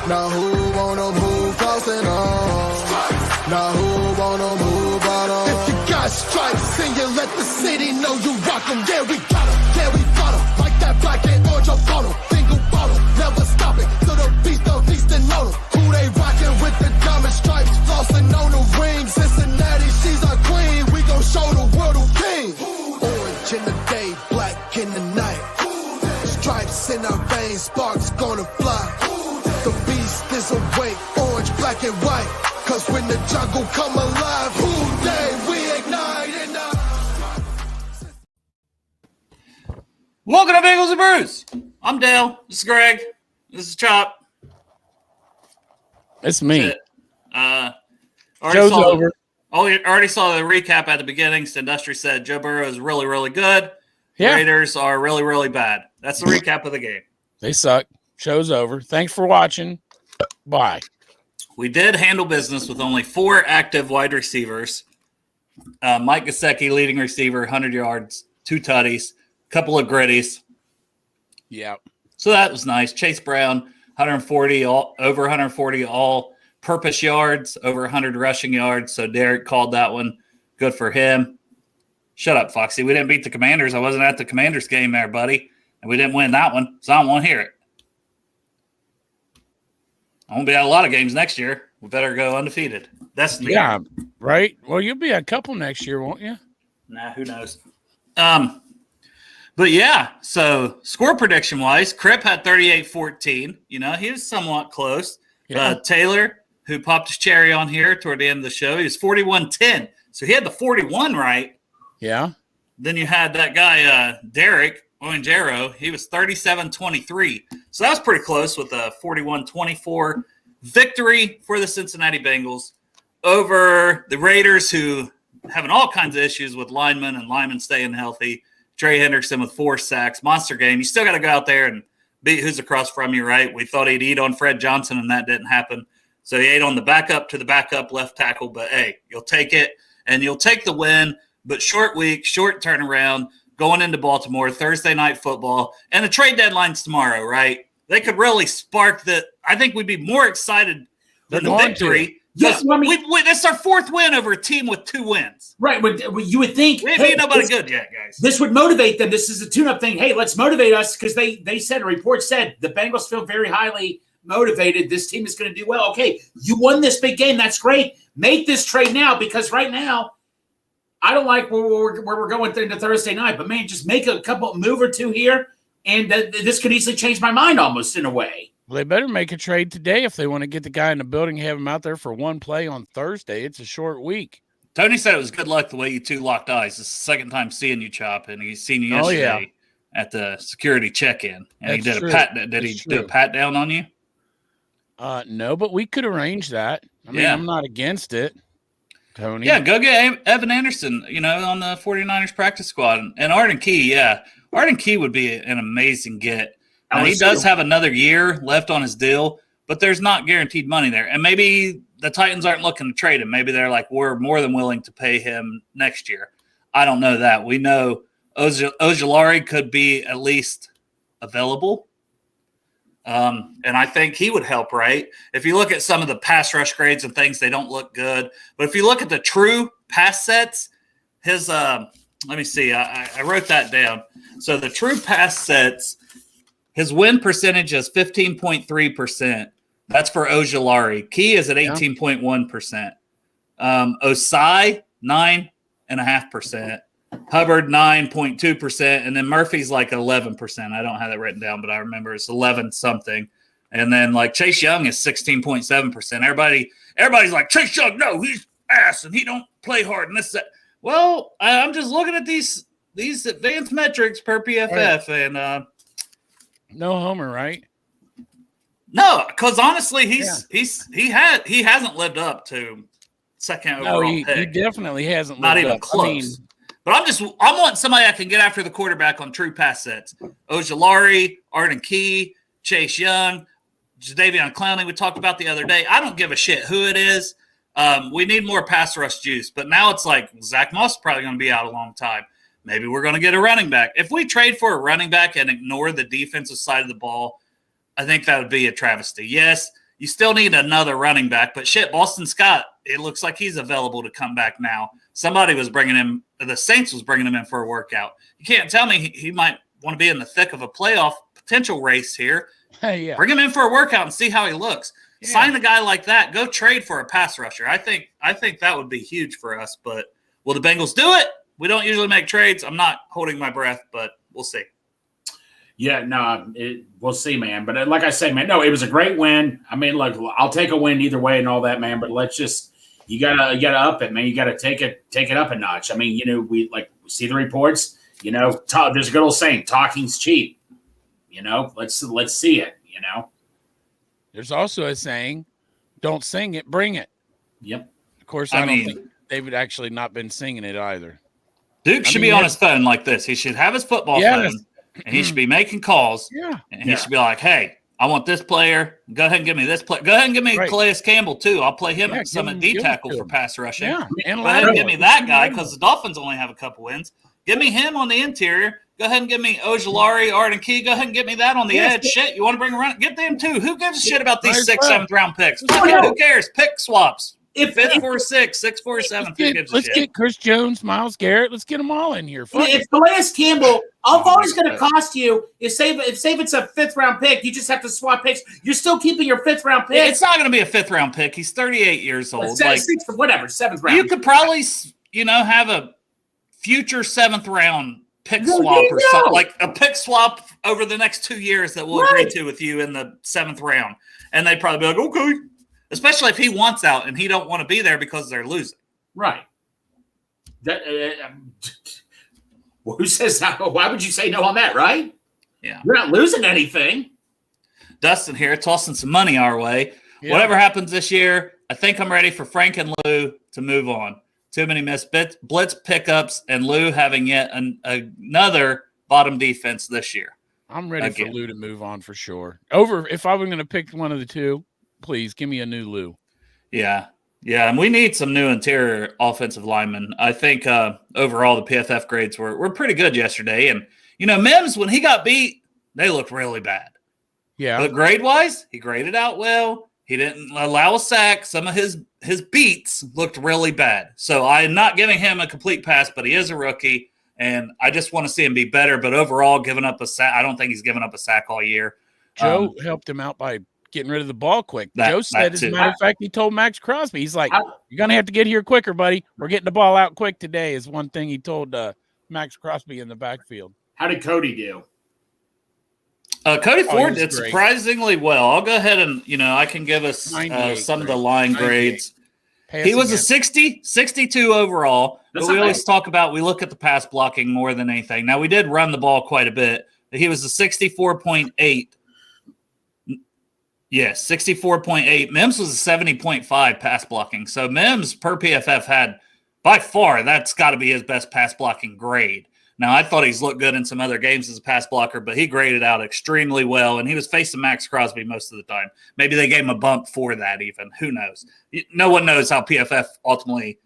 Now who wanna move close enough? Now who wanna move out of? If you got stripes and you let the city know you rock 'em, yeah we got 'em, yeah we got 'em. Like that black and orange up on 'em, single bottle, never stop it. To the beast and know 'em. Who they rockin' with the diamond stripes, flossing on the ring. Cincinnati, she's our queen. We gon' show the world who king. Orange in the day, black in the night. Stripes in our veins, sparks gonna fly. The beast is awake, orange, black and white. Cause when the jungle come alive, who day we ignite and Welcome to Bengals and Brews. I'm Dale. This is Greg. This is Chop. It's me. Show's over. Already saw the recap at the beginning. Industry said Joe Burrow is really, really good. Yeah. Raiders are really, really bad. That's the recap of the game. They suck. Show's over. Thanks for watching. Bye. We did handle business with only 4 active wide receivers. Mike Gesicki, leading receiver, 100 yards, 2 tutties, couple of gritties. Yeah. So that was nice. Chase Brown, 140, over 140 all-purpose yards, over 100 rushing yards. So Derek called that one. Good for him. Shut up, Foxy. We didn't beat the Commanders. I wasn't at the Commanders game there, buddy. And we didn't win that one, so I don't want to hear it. I won't be at a lot of games next year. We better go undefeated. That's the game. Right? Well, you'll be at a couple next year, won't you? Nah, who knows? But yeah, so score prediction-wise, Kripp had 38-14. You know, he was somewhat close. Yeah. Taylor, who popped his cherry on here toward the end of the show, he was 41-10. So he had the 41 right. Yeah. Then you had that guy, Derek Ojero. He was 37-23. So that was pretty close with a 41-24 victory for the Cincinnati Bengals over the Raiders, who having all kinds of issues with linemen staying healthy. Trey Henderson with 4 sacks. Monster game. You still got to go out there and beat who's across from you, right? We thought he'd eat on Fred Johnson, and that didn't happen. So he ate on the backup left tackle. But, hey, you'll take it, and you'll take the win. But short week, short turnaround, going into Baltimore, Thursday night football, and the trade deadline's tomorrow, right? They could really spark the – I think we'd be more excited than the victory. Yes, I mean, that's our 4th win over a team with 2 wins. Right. You would think we ain't beat nobody good yet, guys. This would motivate them. This is a tune-up thing. Hey, let's motivate us because they said a report said the Bengals feel very highly motivated. This team is going to do well. Okay, you won this big game. That's great. Make this trade now because right now I don't like where we're going into Thursday night. But man, just make a move or two here, and this could easily change my mind almost in a way. Well, they better make a trade today if they want to get the guy in the building, have him out there for one play on Thursday. It's a short week. Tony said it was good luck the way you two locked eyes. It's the second time seeing you, Chop, and he's seen you yesterday at the security check-in. And That's he did true. a pat. Did That's he true. do a pat down on you? No, but we could arrange that. I mean, I'm not against it, Tony. Yeah, go get Evan Anderson, on the 49ers practice squad. And Arden Key, yeah. Arden Key would be an amazing get. Now, he does have another year left on his deal, but there's not guaranteed money there. And maybe the Titans aren't looking to trade him. Maybe they're like, we're more than willing to pay him next year. I don't know that. We know Ojulari could be at least available. And I think he would help, right? If you look at some of the pass rush grades and things, they don't look good. But if you look at the true pass sets, his let me see. I wrote that down. So the true pass sets, his win percentage is 15.3%. That's for Ojulari. Key is at 18.1%. Osai, 9.5%. Hubbard, 9.2%. And then Murphy's like 11%. I don't have that written down, but I remember it's 11 something. And then like Chase Young is 16.7%. Everybody's like, Chase Young, no, he's ass and he don't play hard and this, that. Well, I'm just looking at these advanced metrics per PFF and no homer, right? No, because honestly, he hasn't lived up to second overall pick. He definitely hasn't. Not lived even up. close. But I want somebody that can get after the quarterback on true pass sets. Ojulari, Arden Key, Chase Young, Jadeveon Clowney. We talked about the other day. I don't give a shit who it is. We need more pass rush juice. But now it's like Zach Moss is probably going to be out a long time. Maybe we're going to get a running back. If we trade for a running back and ignore the defensive side of the ball, I think that would be a travesty. Yes, You still need another running back, but shit, Boston Scott, it looks like he's available to come back now. Somebody was bringing him, the Saints was bringing him in for a workout. You can't tell me he might want to be in the thick of a playoff potential race here. Hey, yeah. Bring him in for a workout and see how he looks. Yeah. Sign a guy like that. Go trade for a pass rusher. I think that would be huge for us, but will the Bengals do it? We don't usually make trades. I'm not holding my breath, but we'll see. Yeah, no, we'll see, man. But like I say, man, no, it was a great win. I mean, look, I'll take a win either way and all that, man. But let's just you gotta up it, man. You gotta take it up a notch. I mean, we see the reports. There's a good old saying, "Talking's cheap." Let's see it. There's also a saying, "Don't sing it, bring it." Yep. Of course, I don't think David actually not been singing it either. Duke should be on his phone like this. He should have his football phone. And he should be making calls. Yeah. And he should be like, hey, I want this player. Go ahead and give me this player. Go ahead and give me Calais Campbell, too. I'll play him at some D tackle for pass rushing. Yeah. And go ahead and give me that guy because the Dolphins only have a couple wins. Give me him on the interior. Go ahead and give me Ojulari, Arden Key. Go ahead and get me that on the edge. Shit, you want to bring around? Get them, too. Who gives a shit about these 6th, 7th round picks? Who cares? Pick swaps. If 5th for 6, 6 for 7, who gives a shit? Let's get Chris Jones, Myles Garrett. Let's get them all in here. If Calais Campbell, all it's going to cost you is say it's a 5th round pick, you just have to swap picks. You're still keeping your 5th round pick. It's not going to be a 5th round pick. He's 38 years old. Whatever, 7th round. You could probably, have a future 7th round pick swap or something, like a pick swap over the next 2 years that we'll agree to with you in the 7th round, and they'd probably be like, okay. Especially if he wants out and he don't want to be there because they're losing. Right. Who says that? Why would you say no on that, right? Yeah. You're not losing anything. Dustin here tossing some money our way. Yeah. Whatever happens this year, I think I'm ready for Frank and Lou to move on. Too many missed blitz pickups and Lou having yet another bottom defense this year. I'm ready for Lou to move on for sure. If I were going to pick one of the two, please give me a new Lou. Yeah, and we need some new interior offensive linemen. I think overall the PFF grades were pretty good yesterday. And, Mims, when he got beat, they looked really bad. Yeah. But grade-wise, he graded out well. He didn't allow a sack. Some of his beats looked really bad. So I'm not giving him a complete pass, but he is a rookie. And I just want to see him be better. But overall, giving up a sack, I don't think he's given up a sack all year. Joe helped him out by getting rid of the ball quick. Joe said, as a matter of fact, he told Max Crosby, he's like, you're going to have to get here quicker, buddy. We're getting the ball out quick today is one thing he told Max Crosby in the backfield. How did Cody do? Cody Ford did surprisingly well. I'll go ahead and, I can give us some of the line grades. He was a 62 overall, but we always talk about, we look at the pass blocking more than anything. Now, we did run the ball quite a bit. He was a 64.8. Yes, 64.8. Mims was a 70.5 pass blocking. So Mims per PFF had, by far, that's got to be his best pass blocking grade. Now, I thought he's looked good in some other games as a pass blocker, but he graded out extremely well, and he was facing Max Crosby most of the time. Maybe they gave him a bump for that even. Who knows? No one knows how PFF ultimately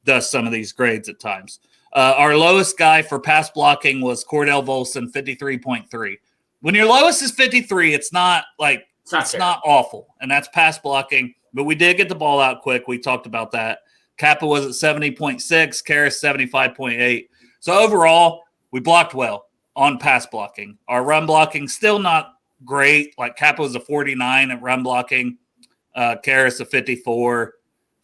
does some of these grades at times. Our lowest guy for pass blocking was Cordell Volson, 53.3. When your lowest is 53, it's not like – It's not awful, and that's pass blocking. But we did get the ball out quick. We talked about that. Kappa was at 70.6, Karras 75.8. So overall, we blocked well on pass blocking. Our run blocking still not great. Like Kappa was a 49 at run blocking, Karras a 54,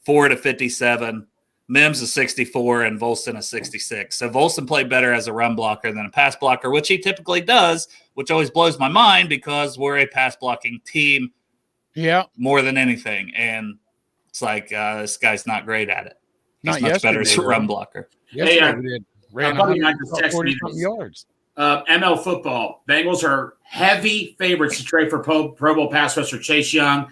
Ford a 57, Mims a 64, and Volson a 66. So Volson played better as a run blocker than a pass blocker, which he typically does, which always blows my mind because we're a pass blocking team more than anything. And it's like, this guy's not great at it. He's much better as a run blocker. Yesterday we did. Ran 40 yards. ML football. Bengals are heavy favorites to trade for Pro Bowl pass rusher Chase Young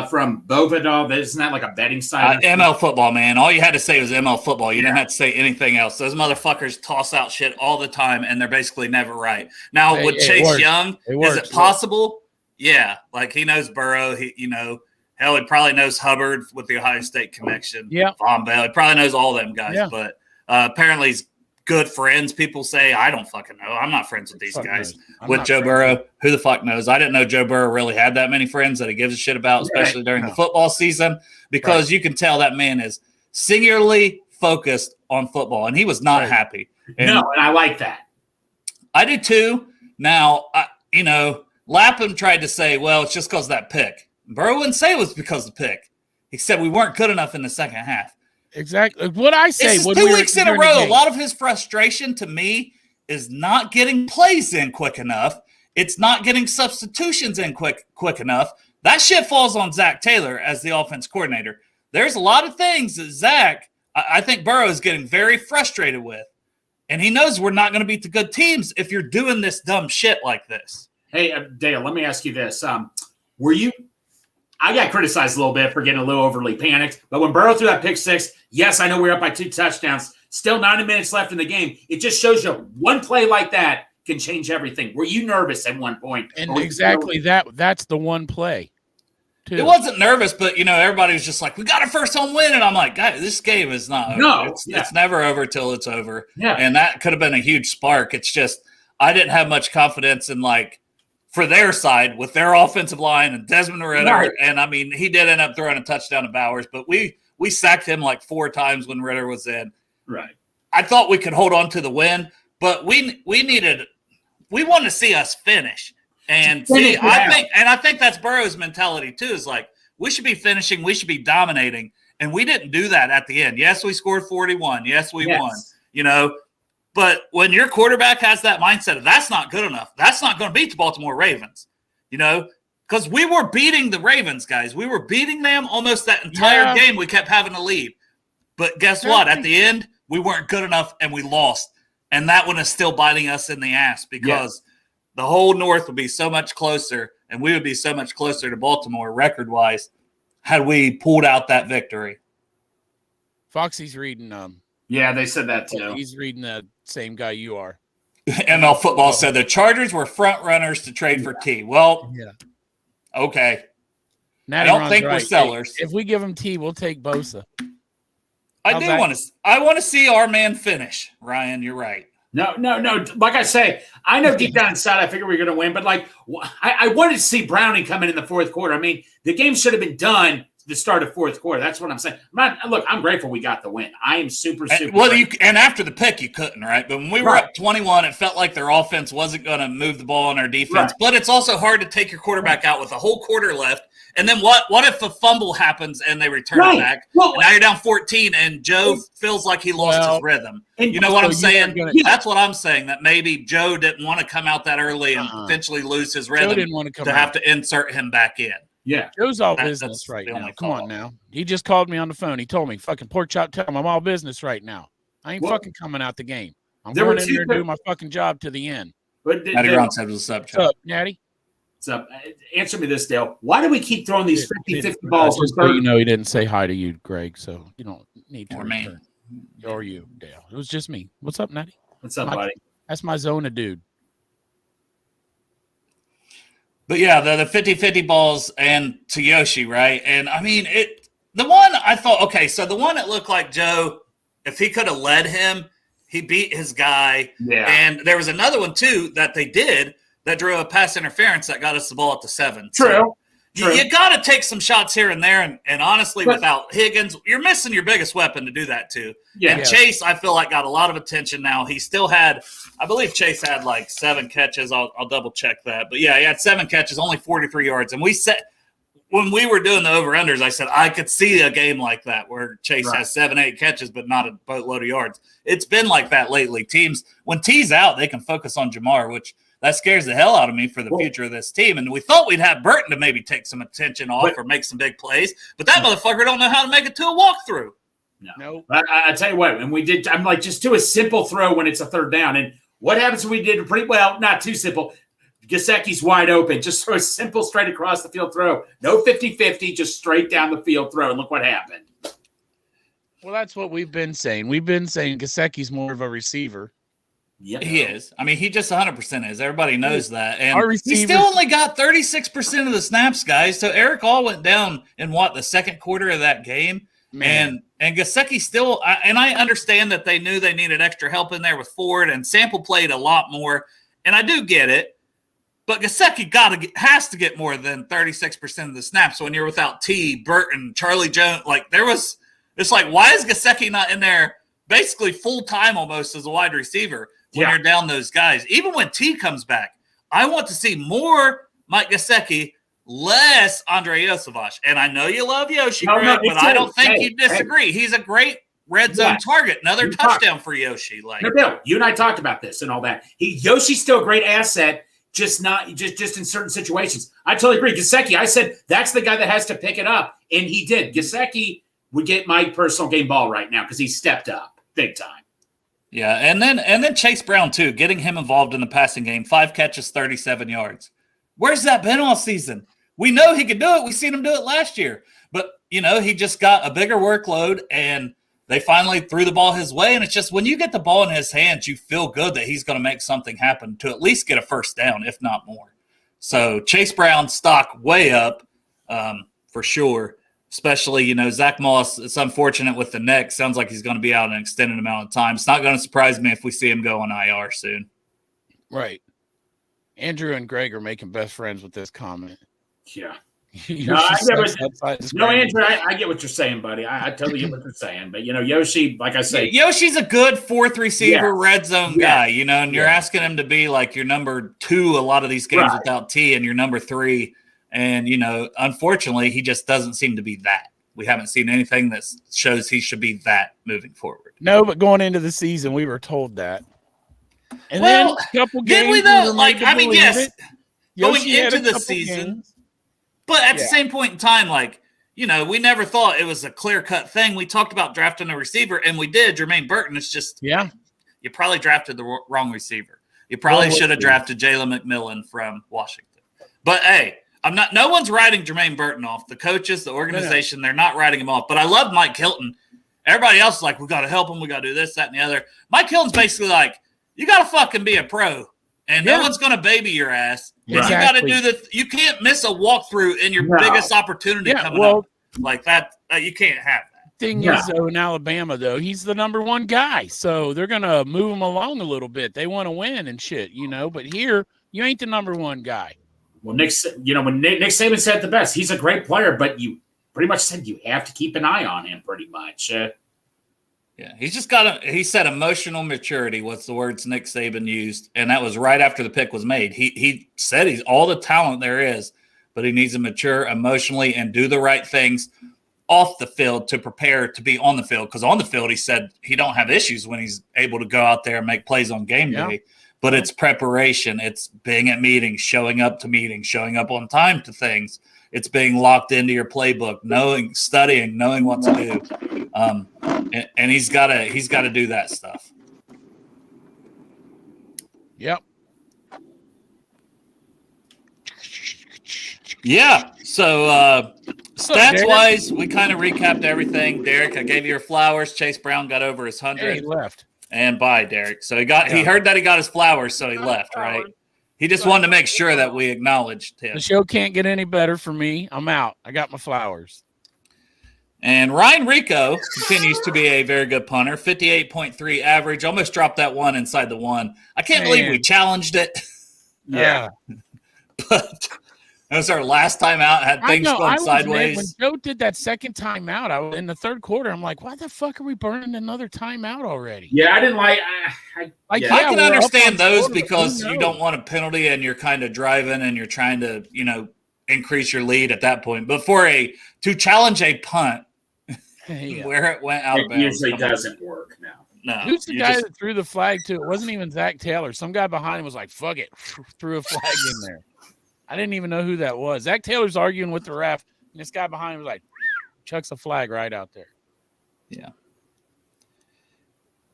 from Bovadal. Isn't that like a betting site? ML football, man. All you had to say was ML football. You didn't have to say anything else. Those motherfuckers toss out shit all the time, and they're basically never right. Now, with Chase Young, is it possible? Yeah. Like, he knows Burrow. Hell, he probably knows Hubbard with the Ohio State connection. Yeah. Von Bell. He probably knows all them guys. Yeah. But apparently he's good friends. People say, I don't fucking know. I'm not friends with these guys. With Joe Burrow, who the fuck knows? I didn't know Joe Burrow really had that many friends that he gives a shit about, especially during the football season, because you can tell that man is singularly focused on football, and he was not happy. And I like that. I do too. Now, Lapham tried to say, well, it's just because of that pick. Burrow wouldn't say it was because of the pick. He said we weren't good enough in the second half. Exactly. What I say. This is 2 weeks in a row. A lot of his frustration to me is not getting plays in quick enough. It's not getting substitutions in quick enough. That shit falls on Zach Taylor as the offense coordinator. There's a lot of things that Zach, I think Burrow is getting very frustrated with. And he knows we're not going to beat the good teams if you're doing this dumb shit like this. Hey, Dale, let me ask you this. I got criticized a little bit for getting a little overly panicked, but when Burrow threw that pick six, yes, I know we were up by 2 touchdowns. Still 90 minutes left in the game. It just shows you one play like that can change everything. Were you nervous at one point? And exactly that's the one play. Too. It wasn't nervous, but, everybody was just like, we got a first home win. And I'm like, guys, this game is not over. It's never over till it's over. Yeah. And that could have been a huge spark. It's just I didn't have much confidence in, for their side with their offensive line and Desmond Ritter. Right. And, he did end up throwing a touchdown to Bowers, but we sacked him 4 times when Ritter was in. Right. I thought we could hold on to the win, but we wanted to see us finish. And I think that's Burrow's mentality too, is we should be finishing, we should be dominating. And we didn't do that at the end. Yes, we scored 41. Yes, we won, but when your quarterback has that mindset of that's not good enough, that's not going to beat the Baltimore Ravens, because we were beating the Ravens, guys. We were beating them almost that entire game. We kept having a lead. But guess what? At the end, we weren't good enough and we lost. And that one is still biting us in the ass because the whole North would be so much closer and we would be so much closer to Baltimore record-wise had we pulled out that victory. Foxy's reading yeah, they said that too. He's reading the same guy you are. ML Football said the Chargers were front runners to trade for T. Well, okay. Natty I don't think we're sellers. If we give him T, we'll take Bosa. I want to see our man finish. Ryan, you're right. No. Like I say, I know deep down inside I figure we're going to win, but I wanted to see Browning come in the fourth quarter. The game should have been done the start of fourth quarter. That's what I'm saying. I'm grateful we got the win. I am super and after the pick, you couldn't, right? But when we were up 21, it felt like their offense wasn't going to move the ball on our defense. Right. But it's also hard to take your quarterback out with a whole quarter left. And then what if a fumble happens and they return it back? Well, and now you're down 14 and Joe feels like he lost his rhythm. You know what I'm saying? That's what I'm saying, that maybe Joe didn't want to come out that early and potentially lose his rhythm Joe didn't want to have to insert him back in. Yeah. Joe's all business right now. Come on now. He just called me on the phone. He told me, fucking pork chop, tell him I'm all business right now. I ain't fucking coming out the game. I'm going in there and do my fucking job to the end. Natty Gron said, what's up, Joe? What's up, Natty? So answer me this, Dale. Why do we keep throwing these 50-50 balls? Just so you know, he didn't say hi to you, Greg, so you don't need to. Or me. Or you, Dale. It was just me. What's up, Natty? What's up, buddy? That's my zone of dude. But yeah, the 50-50 balls and to Yoshi, right? And the one I thought, okay, so the one that looked like Joe, if he could have led him, he beat his guy. Yeah. And there was another one too that they did that drew a pass interference that got us the ball at the 7. True. You got to take some shots here and there. And honestly, without Higgins, you're missing your biggest weapon to do that too. Yeah. And Chase, I feel like, got a lot of attention now. He still had, I believe Chase had 7 catches. I'll double check that. But yeah, he had 7 catches, only 43 yards. And we said, when we were doing the over-unders, I said, I could see a game like that where Chase has 7, 8 catches, but not a boatload of yards. It's been like that lately. Teams, when T's out, they can focus on Jamar, which that scares the hell out of me for the future of this team. And we thought we'd have Burton to maybe take some attention off or make some big plays, but that motherfucker don't know how to make it to a walkthrough. No. I tell you what, and we did, I'm like, just do a simple throw when it's a third down. And what happens when we did pretty well, not too simple. Gesicki's wide open. Just throw a simple straight across the field throw. No 50-50, just straight down the field throw. And look what happened. Well, that's what we've been saying. We've been saying Gesicki's more of a receiver. Yeah, he is. He just 100% is. Everybody knows that. And he still only got 36% of the snaps, guys. So Eric All went down in the second quarter of that game. Man. And Gesicki still, and I understand that they knew they needed extra help in there with Ford, and Sample played a lot more, and I do get it. But Gesicki has to get more than 36% of the snaps when you're without T, Burton, Charlie Jones. Like it's like, why is Gesicki not in there basically full time almost as a wide receiver when you're down those guys? Even when T comes back, I want to see more Mike Gesicki, less Andre Iosivas. And I know you love Yoshi, Greg, but I don't think you disagree. He's a great red zone target. Another touchdown for Yoshi. Bill, you and I talked about this and all that. Yoshi's still a great asset, just in certain situations. I totally agree. Gesicki, I said that's the guy that has to pick it up, and he did. Gesicki would get my personal game ball right now because he stepped up big time. Yeah, and then Chase Brown too, getting him involved in the passing game. 5 catches, 37 yards. Where's that been all season? We know he could do it. We've seen him do it last year. But, he just got a bigger workload, and they finally threw the ball his way. And it's just when you get the ball in his hands, you feel good that he's going to make something happen to at least get a first down, if not more. So Chase Brown stock way up for sure. Especially, Zach Moss, it's unfortunate with the neck. Sounds like he's going to be out an extended amount of time. It's not going to surprise me if we see him go on IR soon. Right. Andrew and Greg are making best friends with this comment. Yeah. Andrew, I get what you're saying, buddy. I totally get what you're saying. But, Yoshi, like I say. Yoshi's a good fourth receiver, red zone guy, and you're asking him to be like your number 2 a lot of these games without T and your number 3. And, unfortunately, he just doesn't seem to be that. We haven't seen anything that shows he should be that moving forward. No, but going into the season, we were told that. And then a couple games. Did we though? Yes, going into the season. Games. But at the same point in time, we never thought it was a clear-cut thing. We talked about drafting a receiver, and we did. Jermaine Burton. It's just, you probably drafted the wrong receiver. You probably should have drafted Jalen McMillan from Washington. But, hey, no one's writing Jermaine Burton off. The coaches, the organization, they're not writing him off. But I love Mike Hilton. Everybody else is like, we got to help him. We got to do this, that, and the other. Mike Hilton's basically like, you got to fucking be a pro. And no one's going to baby your ass. Exactly. You got to do you can't miss a walkthrough in your biggest opportunity coming up. Like that, you can't have that. Thing is, though, in Alabama, though, he's the number 1 guy. So they're going to move him along a little bit. They want to win and shit, But here, you ain't the number 1 guy. Well, when Nick Saban said the best, he's a great player, but you pretty much said you have to keep an eye on him pretty much. He's just he said emotional maturity was the words Nick Saban used, and that was right after the pick was made. He said he's all the talent there is, but he needs to mature emotionally and do the right things off the field to prepare to be on the field. Because on the field, he said he don't have issues when he's able to go out there and make plays on game day. But it's preparation. It's being at meetings, showing up to meetings, showing up on time to things. It's being locked into your playbook, studying, knowing what to do. And he's got to do that stuff. Yep. Yeah. So stats-wise, we kind of recapped everything. Derek, I gave you your flowers. Chase Brown got over his 100. He left. And bye, Derek. So he heard that he got his flowers, so he left, right? He just wanted to make sure that we acknowledged him. The show can't get any better for me. I'm out. I got my flowers. And Ryan Rico continues to be a very good punter. 58.3 average. Almost dropped that one inside the 1. I can't believe we challenged it. Yeah. But that was our last time out. Had things going sideways. When Joe did that second time out, in the third quarter, I'm like, why the fuck are we burning another timeout already? Yeah, I didn't like I can understand those because you don't want a penalty and you're kind of driving and you're trying to, increase your lead at that point. But to challenge a punt where it went out of bounds. It usually doesn't work now. No. Who's the guy that threw the flag to? It wasn't even Zach Taylor. Some guy behind him was like, fuck it, threw a flag in there. I didn't even know who that was. Zach Taylor's arguing with the ref, and this guy behind him was like, chucks a flag right out there. Yeah.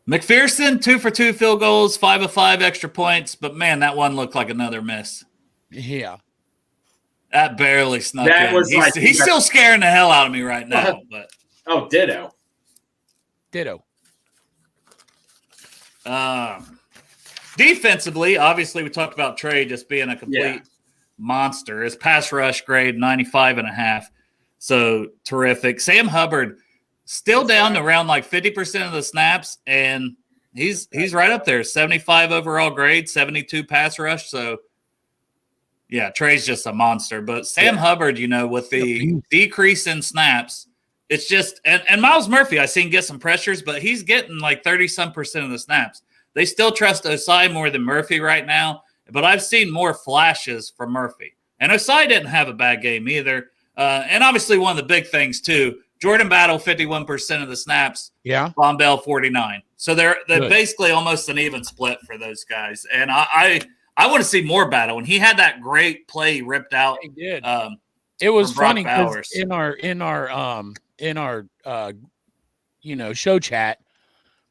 McPherson, 2 for 2 field goals, 5 of 5 extra points, but man, that one looked like another miss. Yeah. That barely snuck in. He's still scaring the hell out of me right now. But ditto. Defensively, obviously, we talked about Trey just being a complete monster. His pass rush grade 95.5, so terrific. Sam Hubbard still down to around like 50% of the snaps, and he's right up there. 75 overall grade, 72 pass rush. So, yeah, Trey's just a monster. But Sam Hubbard, with the decrease in snaps, it's just and Miles Murphy, I seen get some pressures, but he's getting like 30-some% of the snaps. They still trust Osai more than Murphy right now, but I've seen more flashes from Murphy. And Osai didn't have a bad game either. And obviously one of the big things too, Jordan Battle 51% of the snaps. Yeah. Von Bell 49. So they're basically almost an even split for those guys. And I want to see more Battle. And he had that great play ripped out. He did. It was funny because in our show chat,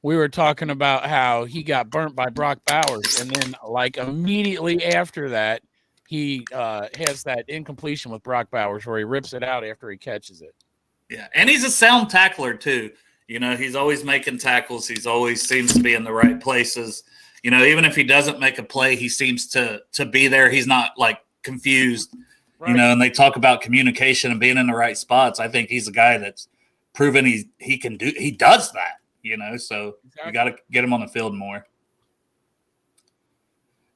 we were talking about how he got burnt by Brock Bowers, and then like immediately after that, he has that incompletion with Brock Bowers where he rips it out after he catches it. Yeah, and he's a sound tackler too. He's always making tackles. He's always seems to be in the right places. Even if he doesn't make a play, he seems to be there. He's not like confused. Right. And they talk about communication and being in the right spots. I think he's a guy that's proven he can do. He does that. So exactly. You got to get him on the field more.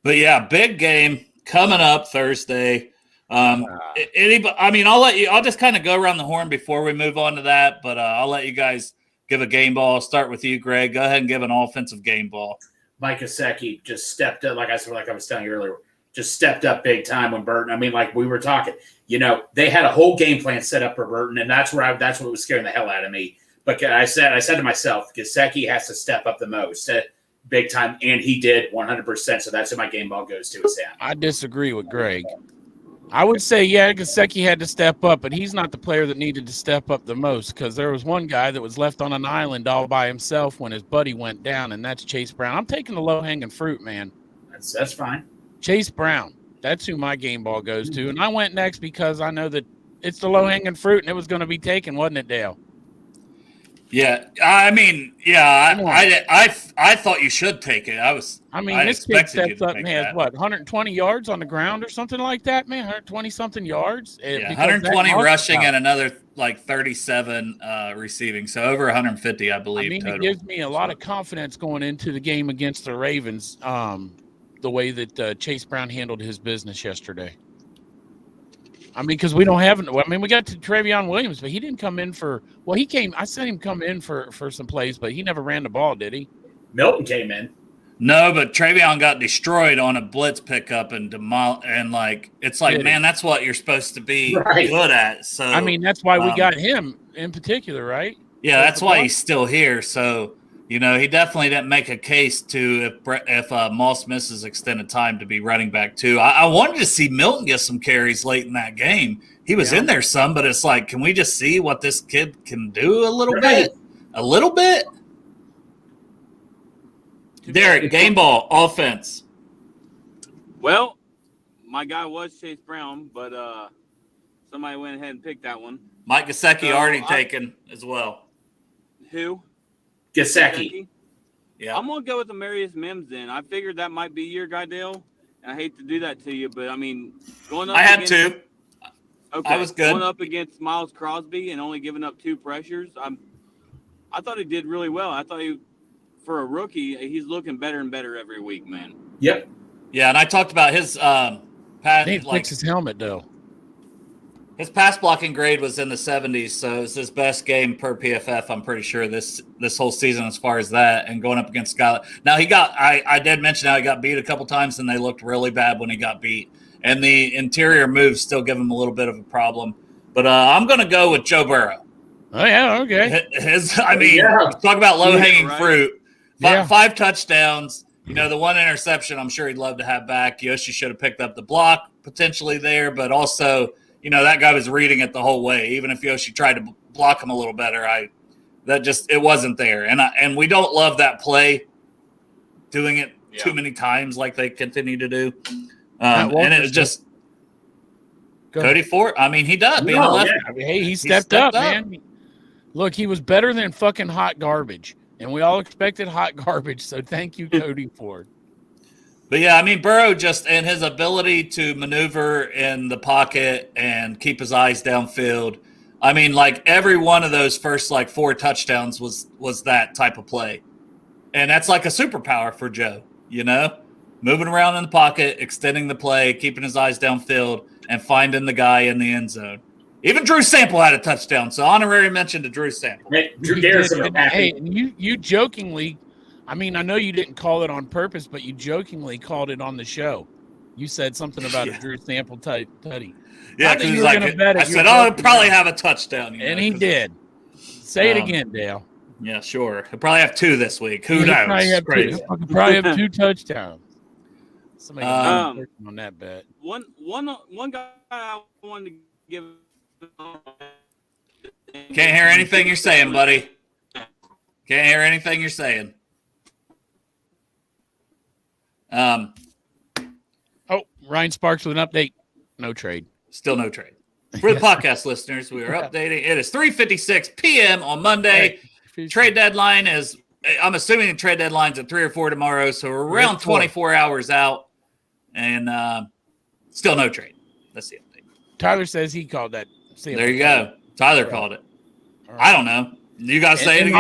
But yeah, big game coming up Thursday. I'll let you. I'll just kind of go around the horn before we move on to that. But I'll let you guys give a game ball. I'll start with you, Greg. Go ahead and give an offensive game ball. Mike Gesicki just stepped up, like I was telling you earlier. Just stepped up big time when Burton. Like we were talking. They had a whole game plan set up for Burton, and that's what was scaring the hell out of me. But I said to myself, Gesicki has to step up the most, big time, and he did 100%. So that's who my game ball goes to. Is him. I disagree with Greg. I would say, Gesicki had to step up, but he's not the player that needed to step up the most because there was one guy that was left on an island all by himself when his buddy went down, and that's Chase Brown. I'm taking the low-hanging fruit, man. That's fine. Chase Brown. That's who my game ball goes to. And I went next because I know that it's the low-hanging fruit, and it was going to be taken, wasn't it, Dale? Yeah, I thought you should take it. This kid steps up and has 120 yards on the ground or something like that, man. 120 something yards. 120 rushing and another like 37 receiving, so over 150, I believe. Total. It gives me a lot of confidence going into the game against the Ravens. The way that Chase Brown handled his business yesterday. Because we don't have – we got to Travion Williams, but he didn't come in for – he came – I sent him come in for some plays, but he never ran the ball, did he? Milton came in. No, but Travion got destroyed on a blitz pickup and it's like, man, that's what you're supposed to be good at. So that's why we got him in particular, right? Yeah, that's why he's still here. So – he definitely didn't make a case to if Moss misses extended time to be running back too. I wanted to see Milton get some carries late in that game. He was in there some, but it's like, can we just see what this kid can do a little bit? A little bit? Derek, game ball, offense. Well, my guy was Chase Brown, but somebody went ahead and picked that one. Mike Gesicki already taken as well. Who? Gesicki. Yeah. I'm going to go with Amarius Mims then. I figured that might be your guy, Dale. And I hate to do that to you, but going up. I had two. Okay. I was good. Going up against Miles Crosby and only giving up 2 pressures, I thought he did really well. I thought for a rookie, he's looking better and better every week, man. Yep. Yeah, and I talked about his pass. He fixed his helmet, though. His pass blocking grade was in the 70s, so it's his best game per PFF, I'm pretty sure, this whole season as far as that, and going up against Scott. Now, I did mention how he got beat a couple times, and they looked really bad when he got beat. And the interior moves still give him a little bit of a problem. But I'm going to go with Joe Burrow. Oh, yeah, okay. Talk about low-hanging fruit. 5 touchdowns. The one interception I'm sure he'd love to have back. Yoshi should have picked up the block potentially there, but also – that guy was reading it the whole way. Even if Yoshi tried to block him a little better, it wasn't there. And we don't love that play, doing it too many times like they continue to do. And it was just Cody Ford. He does. Being a left. He stepped up, man. Look, he was better than fucking hot garbage, and we all expected hot garbage. So thank you, Cody Ford. But yeah, Burrow and his ability to maneuver in the pocket and keep his eyes downfield. I mean, like every one of those first like 4 touchdowns was that type of play. And that's like a superpower for Joe, moving around in the pocket, extending the play, keeping his eyes downfield, and finding the guy in the end zone. Even Drew Sample had a touchdown, so honorary mention to Drew Sample. Hey, Drew Garrison. Hey, you jokingly, I mean, I know you didn't call it on purpose, but you jokingly called it on the show. You said something about a Drew Sample tutty. Yeah, because like, I said, he'll probably have a touchdown. And he did. Say it again, Dale. Yeah, sure. He'll probably have 2 this week. Who knows? Probably have 2 touchdowns. Somebody on that bet. One guy I wanted to give. Can't hear anything you're saying, buddy. Can't hear anything you're saying. Ryan Sparks with an update. No trade. Still no trade. For the podcast listeners, we are updating. It is 3:56 p.m. on Monday. Trade deadline is, I'm assuming the trade deadline's at 3 or 4 tomorrow, so we're around 24 hours out, and still no trade. That's the update. Tyler says he called that. There you go. Tyler called it. Right. I don't know. You guys say it again.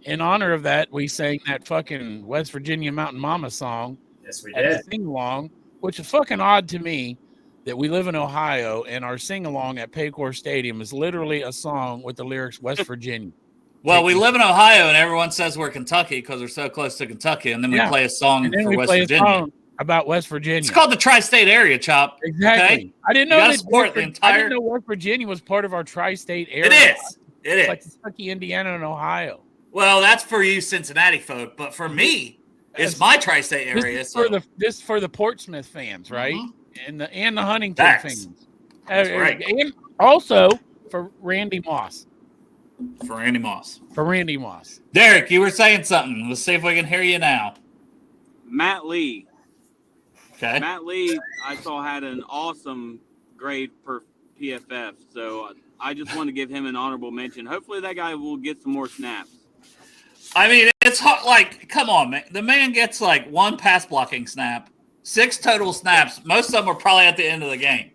In honor of that, we sang that fucking West Virginia Mountain Mama song. Yes, we did. Sing along, which is fucking odd to me that we live in Ohio and our sing along at Paycor Stadium is literally a song with the lyrics West Virginia. Well, we live in Ohio and everyone says we're Kentucky because we're so close to Kentucky, and then we play a song for West Virginia. About West Virginia. It's called the Tri-State Area, Chop. Exactly. Okay? I didn't know I didn't know West Virginia was part of our Tri-State area. It is. Like Kentucky, Indiana, and Ohio. Well, that's for you Cincinnati folk, but for me, it's my Tri-State area. This for the Portsmouth fans, right? Mm-hmm. And the Huntington fans. That's right. And also for Randy Moss. For Randy Moss. Derek, you were saying something. Let's see if we can hear you now. Matt Lee. Okay. Matt Lee, I saw had an awesome grade per PFF, so I just want to give him an honorable mention. Hopefully that guy will get some more snaps. I mean, it's hard, like, come on, man. The man gets like 1 pass blocking snap, 6 total snaps. Most of them were probably at the end of the game.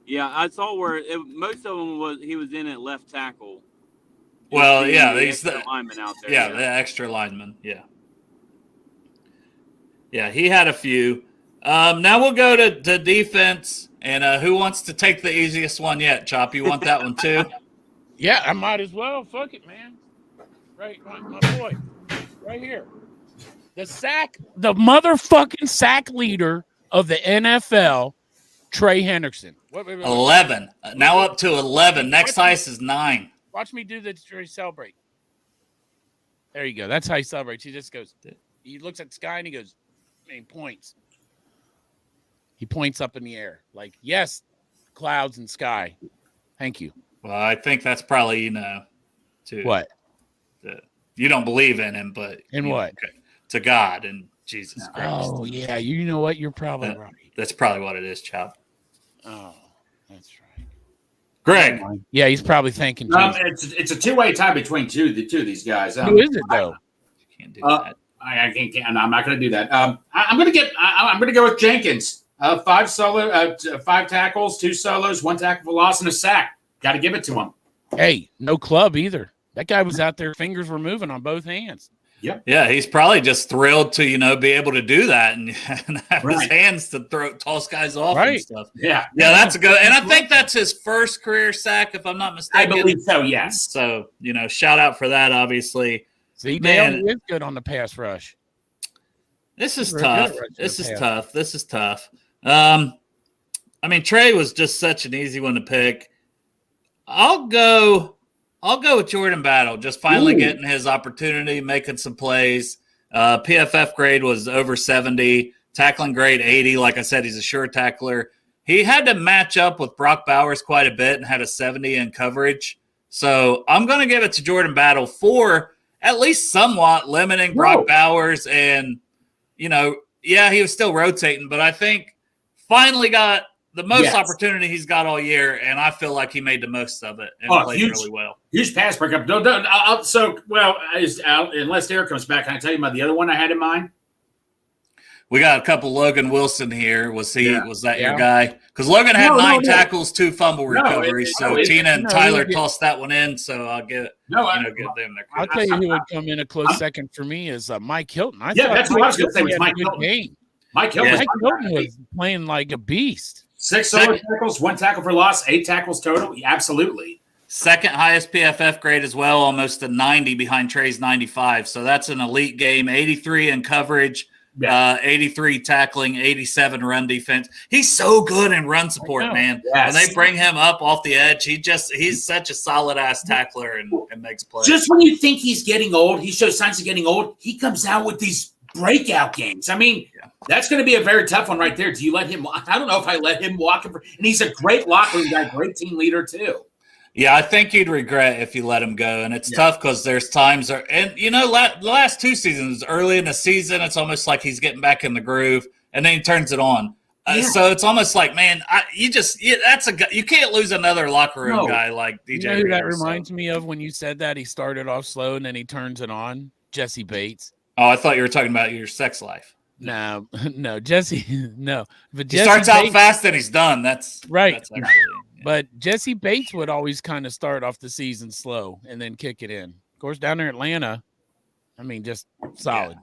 Yeah, I saw where most of them he was in at left tackle. Well, yeah, he's the lineman out there. Yeah, the extra lineman. Yeah. Yeah, he had a few. Now we'll go to defense, and who wants to take the easiest one yet? Chop, you want that one too? Yeah, I might as well. Fuck it, man. Right, my boy, right here. The motherfucking sack leader of the NFL, Trey Hendrickson. 11. Now up to 11. Next highest is 9. Watch me do the Trey celebrate. There you go. That's how he celebrates. He just goes. He looks at the sky and he goes. And he points. He points up in the air like, yes, clouds and sky. Thank you. Well, I think that's probably, to what? You don't believe in him, but in what? To God and Jesus Christ. Oh, yeah. You know what? You're probably right. That's probably what it is, Chop. Oh, that's right. Greg. Yeah, he's probably thinking. It's a 2-way tie between the two of these guys. Who is it, though? You can't do that. I can't. I'm not going to do that. I'm going to go with Jenkins. 5 tackles, 2 solos, 1 tackle for loss, and a sack. Got to give it to him. Hey, no club either. That guy was out there, fingers were moving on both hands. Yep. Yeah, he's probably just thrilled to be able to do that and have his hands to toss guys off and stuff. Yeah, that's a good. And I think that's his first career sack, if I'm not mistaken. I believe so. Yes. So shout out for that, obviously. See, Dale is good on the pass rush. This is tough. This is tough. I mean, Trey was just such an easy one to pick. I'll go with Jordan Battle, just finally getting his opportunity, making some plays. PFF grade was over 70, tackling grade 80. Like I said, he's a sure tackler. He had to match up with Brock Bowers quite a bit and had a 70 in coverage. So I'm going to give it to Jordan Battle for at least somewhat limiting Brock Bowers. And, he was still rotating, but I think finally got the most opportunity he's got all year, and I feel like he made the most of it and played really well. Huge pass breakup. Unless Derek comes back, can I tell you about the other one I had in mind? We got a couple. Logan Wilson here. Was that your guy? Because Logan had No, 9 tackles, 2 fumble recoveries. No, Tina and Tyler tossed that one in. So I'll give them their credit. I'll tell you who would come in a close second for me is Mike Hilton. That's what I was going to say. Was Mike Hilton. Game. Mike Hilton was playing like a beast. 6 solo tackles, 1 tackle for loss, 8 tackles total. Yeah, absolutely. Second highest PFF grade as well, almost a 90 behind Trey's 95. So that's an elite game. 83 in coverage, 83 tackling, 87 run defense. He's so good in run support, man. Yes. When they bring him up off the edge, he's such a solid ass tackler and makes plays. Just when you think he's getting old, he shows signs of getting old, he comes out with these breakout games. I mean, that's going to be a very tough one right there. Do you let him? I don't know if I let him walk. And he's a great locker room guy, great team leader too. Yeah, I think you'd regret if you let him go. And it's tough because there's times – and, you know, the last 2 seasons, early in the season, it's almost like he's getting back in the groove, and then he turns it on. So it's almost like, man, you can't lose another locker room guy like DJ. You know who that reminds me of when you said that? He started off slow, and then he turns it on? Jesse Bates. Oh, I thought you were talking about your sex life. No, Jesse, no. But Jesse starts out fast and he's done. That's right. That's actually, But Jesse Bates would always kind of start off the season slow and then kick it in. Of course, down there in Atlanta, I mean, just solid.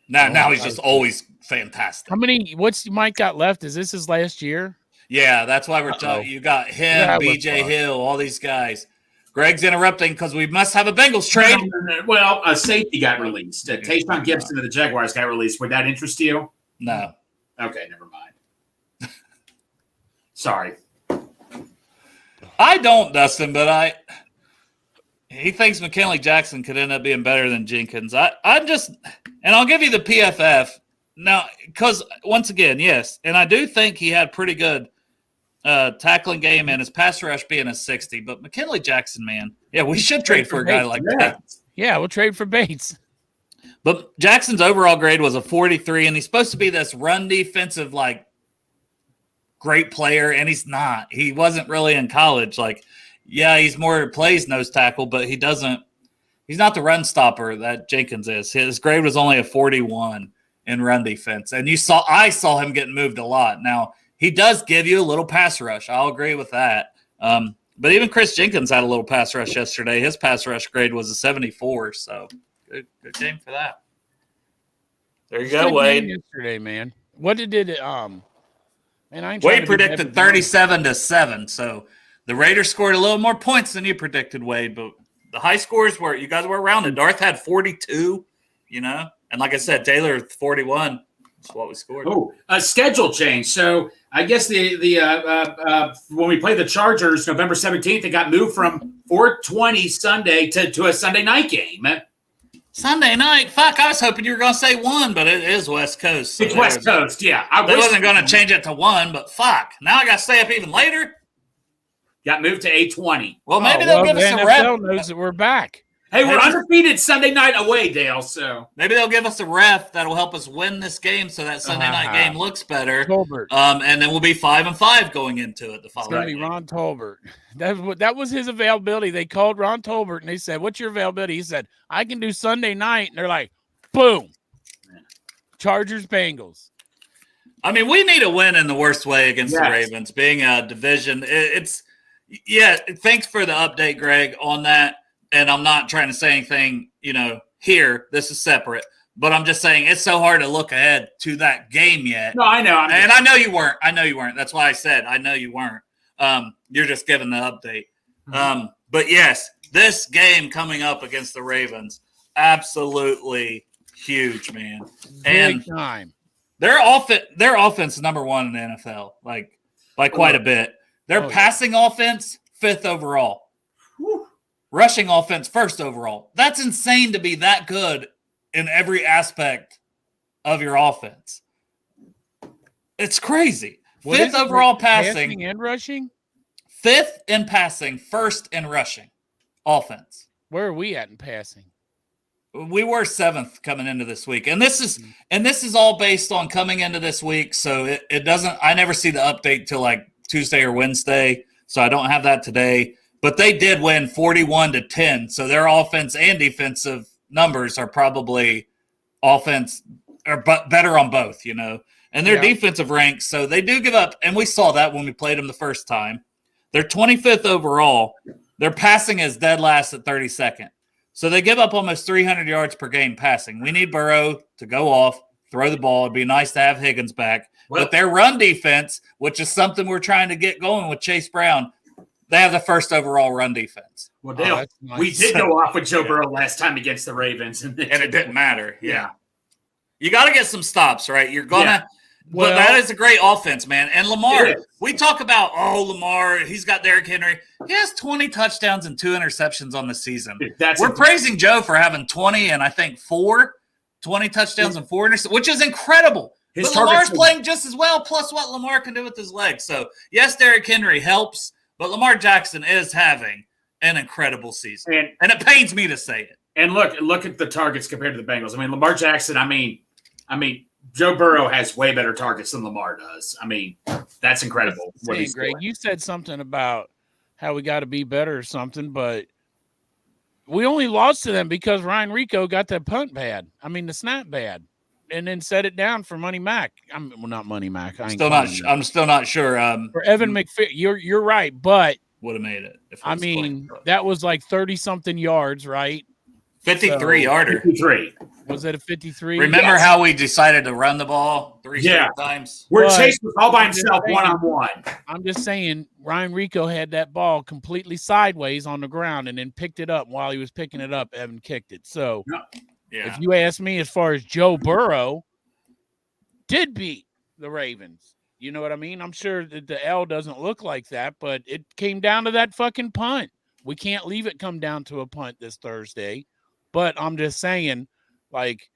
Yeah. Now he's just always fantastic. What's Mike got left? Is this his last year? Yeah, that's why we're talking. You got him, BJ Hill, all these guys. Greg's interrupting because we must have a Bengals trade. Well, a safety got released. Tayshaun Gibson of the Jaguars got released. Would that interest you? No. Okay, never mind. Sorry. I don't, Dustin, but he thinks McKinley Jackson could end up being better than Jenkins. I'm just – and I'll give you the PFF. Now, because once again, yes, and I do think he had pretty good tackling game and his pass rush being a 60. But McKinley Jackson, man, we should trade for a guy like that. Yeah, we'll trade for Bates. But Jackson's overall grade was a 43, and he's supposed to be this run defensive, like, great player, and he's not. He wasn't really in college. Like, he's more plays nose tackle, but he's not the run stopper that Jenkins is. His grade was only a 41 in run defense. And I saw him getting moved a lot. Now, he does give you a little pass rush. I'll agree with that. But even Chris Jenkins had a little pass rush yesterday. His pass rush grade was a 74, so good game for that. There you go, Wade. Yesterday, man. What did it Wade predicted 37-7, so the Raiders scored a little more points than you predicted, Wade. But the high scores you guys were around it. Darth had 42, and like I said, Taylor 41. That's what we scored. Oh, a schedule change. So I guess the when we played the Chargers November 17th, it got moved from 4:20 Sunday to a Sunday night game. Sunday night? Fuck, I was hoping you were going to say 1, but it is West Coast. So it's West Coast, yeah. I wasn't going to change it to 1, but fuck. Now I got to stay up even later? Got moved to 8:20. Well, maybe they'll give us a ref. NFL knows that we're back. Hey, we're undefeated Sunday night away, Dale, so. Maybe they'll give us a ref that'll help us win this game so that Sunday night game looks better. Tolbert. And then we'll be 5-5 going into it the following It's going to be Ron Tolbert. That was his availability. They called Ron Tolbert, and they said, what's your availability? He said, I can do Sunday night. And they're like, boom. Chargers, Bengals. I mean, we need a win in the worst way against the Ravens. Being a division, thanks for the update, Greg, on that. And I'm not trying to say anything, here. This is separate. But I'm just saying it's so hard to look ahead to that game yet. No, I know. I know you weren't. That's why I said I know you weren't. You're just giving the update. Mm-hmm. But, yes, this game coming up against the Ravens, absolutely huge, man. Big time. Their offense is number 1 in the NFL, by quite a bit. Their passing offense, 5th overall. Whew. Rushing offense, 1st overall. That's insane to be that good in every aspect of your offense. It's crazy. 5th overall passing and rushing? 5th in passing, 1st in rushing offense. Where are we at in passing? We were 7th coming into this week. And this is all based on coming into this week. So it doesn't – I never see the update till Tuesday or Wednesday. So I don't have that today. But they did win 41-10. So their offense and defensive numbers are probably offense or better on both, and their defensive ranks. So they do give up, and we saw that when we played them the first time. They're 25th overall. Their passing is dead last at 32nd. So they give up almost 300 yards per game passing. We need Burrow to go off, throw the ball. It'd be nice to have Higgins back. But their run defense, which is something we're trying to get going with Chase Brown, they have the first overall run defense. Well, Dale, nice. We did go off with Joe Burrow last time against the Ravens. And it didn't matter. Yeah. You got to get some stops, right? You're going to Well, that is a great offense, man. And Lamar, we talk about, Lamar, he's got Derrick Henry. He has 20 touchdowns and 2 interceptions on the season. We're praising Joe for having 20 and I think 20 touchdowns and 4 interceptions, which is incredible. But Lamar's playing just as well, plus what Lamar can do with his legs. So, yes, Derrick Henry helps, but Lamar Jackson is having an incredible season. And it pains me to say it. And look at the targets compared to the Bengals. I mean, Lamar Jackson, I mean, Joe Burrow has way better targets than Lamar does. I mean, that's incredible. Greg, you said something about how we got to be better or something, but we only lost to them because Ryan Rico got that punt bad. I mean, the snap bad, and then set it down for Money Mac. Not Money Mac. I'm still not sure. For Evan McPherson, you're right, but would have made it. I mean, that was like 30-something yards, right? 53-yarder. 53. Was it a 53? Remember how we decided to run the ball three times? Where Chase was all by himself, one-on-one. I'm just saying, Ryan Rico had that ball completely sideways on the ground and then picked it up. While he was picking it up, Evan kicked it. So if you ask me, as far as Joe Burrow did beat the Ravens, you know what I mean? I'm sure that the L doesn't look like that, but it came down to that fucking punt. We can't leave it come down to a punt this Thursday. But I'm just saying, like,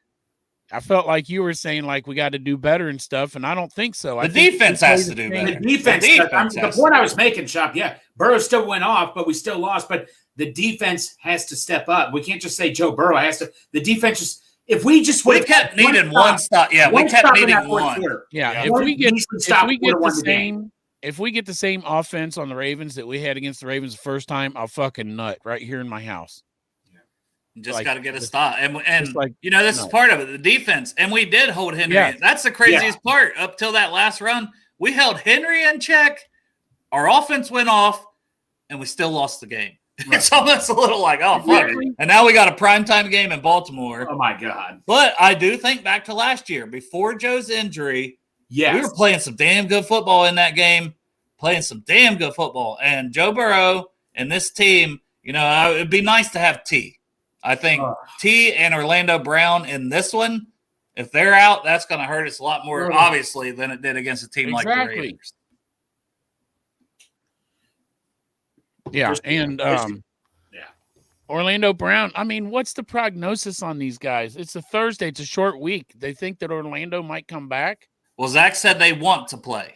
I felt like you were saying, like, we got to do better and stuff, and I don't think so. The defense has to do better. The defense the point I was making, Chop, Burrow still went off, but we still lost. But the defense has to step up. We can't just say Joe Burrow has to. The defense just – if we just would have kept needing one stop. Yeah, we kept needing one. Yeah, if we get the same offense on the Ravens that we had against the Ravens the first time, I'll fucking nut right here in my house. Just got to get a stop. And this is part of it, the defense. And we did hold Henry. Yeah. That's the craziest part. Up till that last run, we held Henry in check. Our offense went off, and we still lost the game. Right. It's almost a little like, fuck. Really? And now we got a primetime game in Baltimore. Oh, my God. But I do think back to last year, before Joe's injury, we were playing some damn good football in that game, And Joe Burrow and this team, it'd be nice to have T. I think T and Orlando Brown in this one, if they're out, that's going to hurt us a lot more, obviously, than it did against a team like the Raiders. Yeah, and Orlando Brown, I mean, what's the prognosis on these guys? It's a Thursday. It's a short week. They think that Orlando might come back? Well, Zach said they want to play.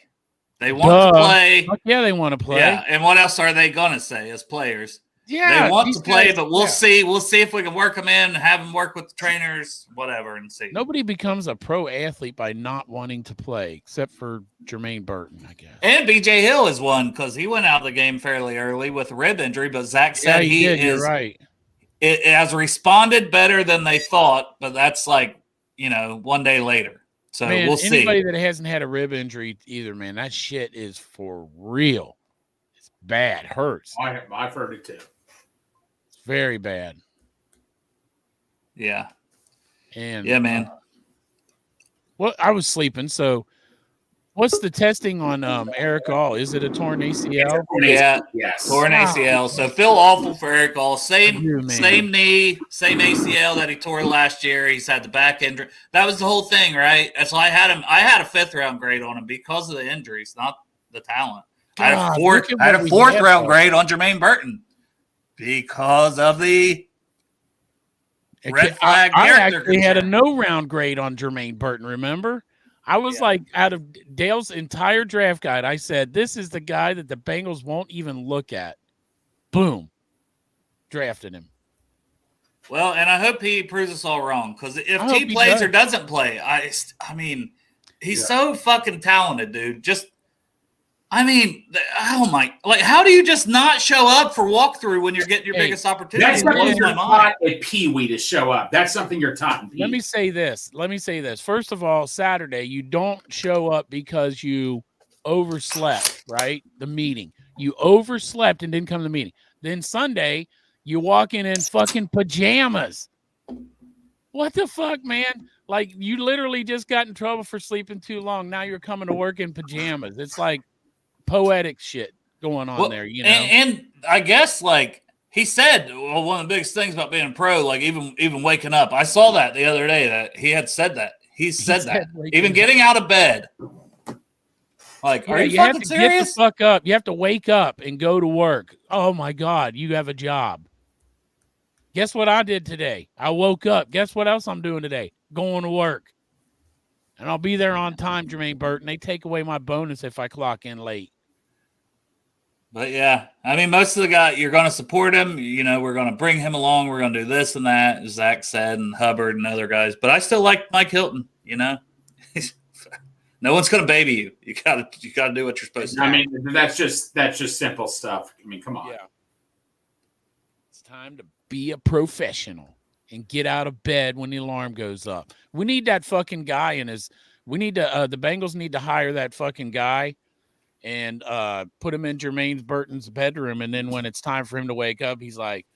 They want to play. Yeah, they want to play. Yeah, and what else are they going to say as players? Yeah, they want to play, but we'll see. We'll see if we can work them in, have them work with the trainers, whatever, and see. Nobody becomes a pro athlete by not wanting to play, except for Jermaine Burton, I guess. And B.J. Hill is one because he went out of the game fairly early with a rib injury, but Zach said you're right. It has responded better than they thought, but that's like, one day later. So we'll see. Anybody that hasn't had a rib injury either, man, that shit is for real. It's bad. Hurts. I've heard it too. Very bad. Yeah. And man. Well, I was sleeping. So, what's the testing on Eric All? Is it a torn ACL? Yeah. Yes. Torn ACL. So feel awful for Eric All. Same knee, same ACL that he tore last year. He's had the back injury. That was the whole thing, right? So I had him. I had a 5th round grade on him because of the injuries, not the talent. I had a 4th round grade on Jermaine Burton. Because of the red flag. I actually had a no round grade on Jermaine Burton, remember? I was like, out of Dale's entire draft guide, I said, this is the guy that the Bengals won't even look at. Boom. Drafted him. Well, and I hope he proves us all wrong. Because if he plays or doesn't play, I mean, he's so fucking talented, dude. I mean, how do you just not show up for walkthrough when you're getting your biggest opportunity? That's something you're taught at Pee Wee to show up. That's something you're taught in Pee Wee. Let me say this. First of all, Saturday, you don't show up because you overslept, right? The meeting. You overslept and didn't come to the meeting. Then Sunday, you walk in fucking pajamas. What the fuck, man? Like, you literally just got in trouble for sleeping too long. Now you're coming to work in pajamas. It's like poetic shit going on there, you know. And I guess like he said, well, one of the biggest things about being a pro, like even waking up. I saw that the other day that he had said that. He said that even getting out of bed. Like, are you fucking serious? Get the fuck up. You have to wake up and go to work. Oh my God, you have a job. Guess what I did today? I woke up. Guess what else I'm doing today? Going to work. And I'll be there on time, Jermaine Burton. They take away my bonus if I clock in late. But yeah, I mean, most of the guys, you're going to support him. You know, we're going to bring him along. We're going to do this and that, as Zach said, and Hubbard and other guys. But I still like Mike Hilton. You know, no one's going to baby you. You got to do what you're supposed to do. I mean, that's just simple stuff. I mean, come on. Yeah. It's time to be a professional and get out of bed when the alarm goes up. We need that fucking guy we need to, the Bengals need to hire that fucking guy and put him in Jermaine Burton's bedroom. And then when it's time for him to wake up, he's like,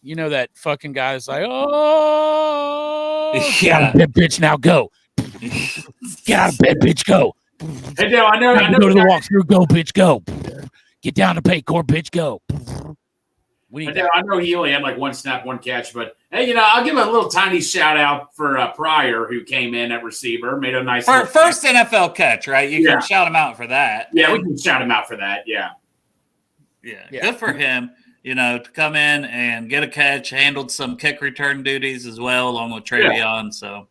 you know, that fucking guy's like, oh, get out of bed, bitch, now go. Get out of bed, bitch, go. Hey, Dale, I know. Go to the walkthrough, go, bitch, go. Get down to Paycor, bitch, go. I know he only had like one snap, one catch, but hey, you know, I'll give a little tiny shout out for Pryor, who came in at receiver, made a nice first NFL catch, right? You can shout him out for that. Yeah, we can shout him out for that. Yeah. Good for him. You know, to come in and get a catch, handled some kick return duties as well, along with Travion. So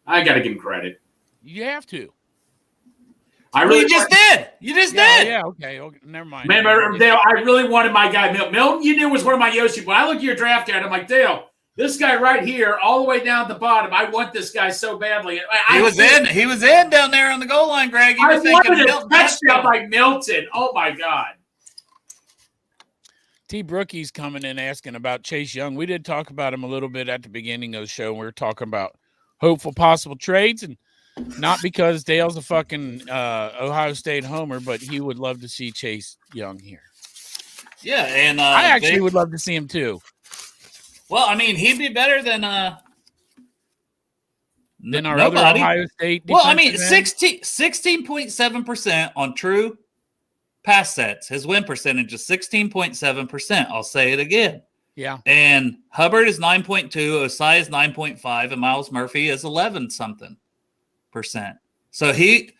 I got to give him credit. You have to. You just did. Yeah, okay. Never mind. Man, Dale, I really wanted my guy, Milton. You knew was one of my Yoshi. When I look at your draft guide, I'm like, Dale, this guy right here, all the way down at the bottom, I want this guy so badly. He was in down there on the goal line, Greg. I wanted a touchdown by Milton. Oh, my God. T. Brookie's coming in asking about Chase Young. We did talk about him a little bit at the beginning of the show. We were talking about hopeful possible trades, and not because Dale's a fucking Ohio State homer, but he would love to see Chase Young here. Yeah, and I actually would love to see him too. Well, I mean, he'd be better than our other Ohio State. Well, I mean, 16.7% on true pass sets. His win percentage is 16.7%. I'll say it again. Yeah. And Hubbard is 9.2, Osai is 9.5, and Miles Murphy is 11-something%. So he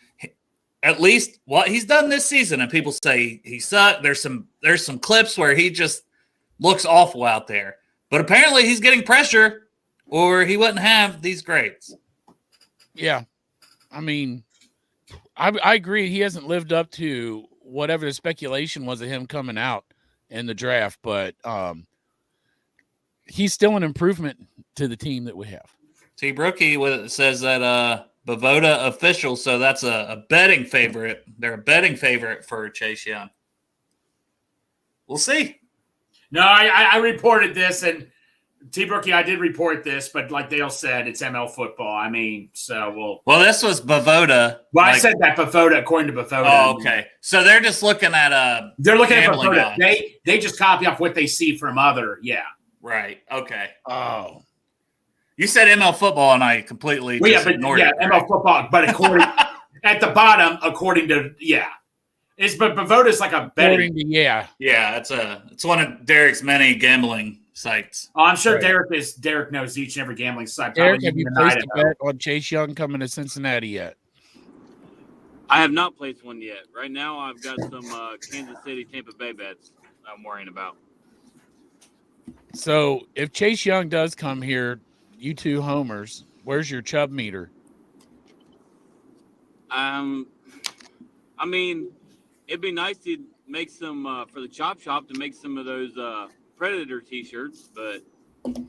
at least what he's done this season, and people say he sucked. There's some clips where he just looks awful out there. But apparently he's getting pressure, or he wouldn't have these grades. Yeah. I mean, I agree. He hasn't lived up to whatever the speculation was of him coming out in the draft, but he's still an improvement to the team that we have. T. Brookie says that Bavoda official, so that's a betting favorite. They're a betting favorite for Chase Young. We'll see. No, I reported this, and T. Brookie, I did report this, but like Dale said, it's ML football. I mean, so we'll. Well, this was Bavoda. Well, I said that Bavoda, according to Bavoda. Oh, okay. So they're just looking at They're looking at Bavoda. They just copy off what they see from other. Yeah. Right. Okay. Oh. You said ML football, and I completely ignored it. ML football, but according at the bottom, according to but Bavoda's like a betting. Yeah, it's one of Derek's many gambling sites. Oh, I'm sure Derek knows each and every gambling site. Derek, have you placed a bet on Chase Young coming to Cincinnati yet? I have not placed one yet. Right now, I've got some Kansas City, Tampa Bay bets I'm worrying about. So if Chase Young does come here, you two homers, where's your Chubb meter? I mean, it'd be nice to make some for the Chop Shop to make some of those Predator T-shirts, but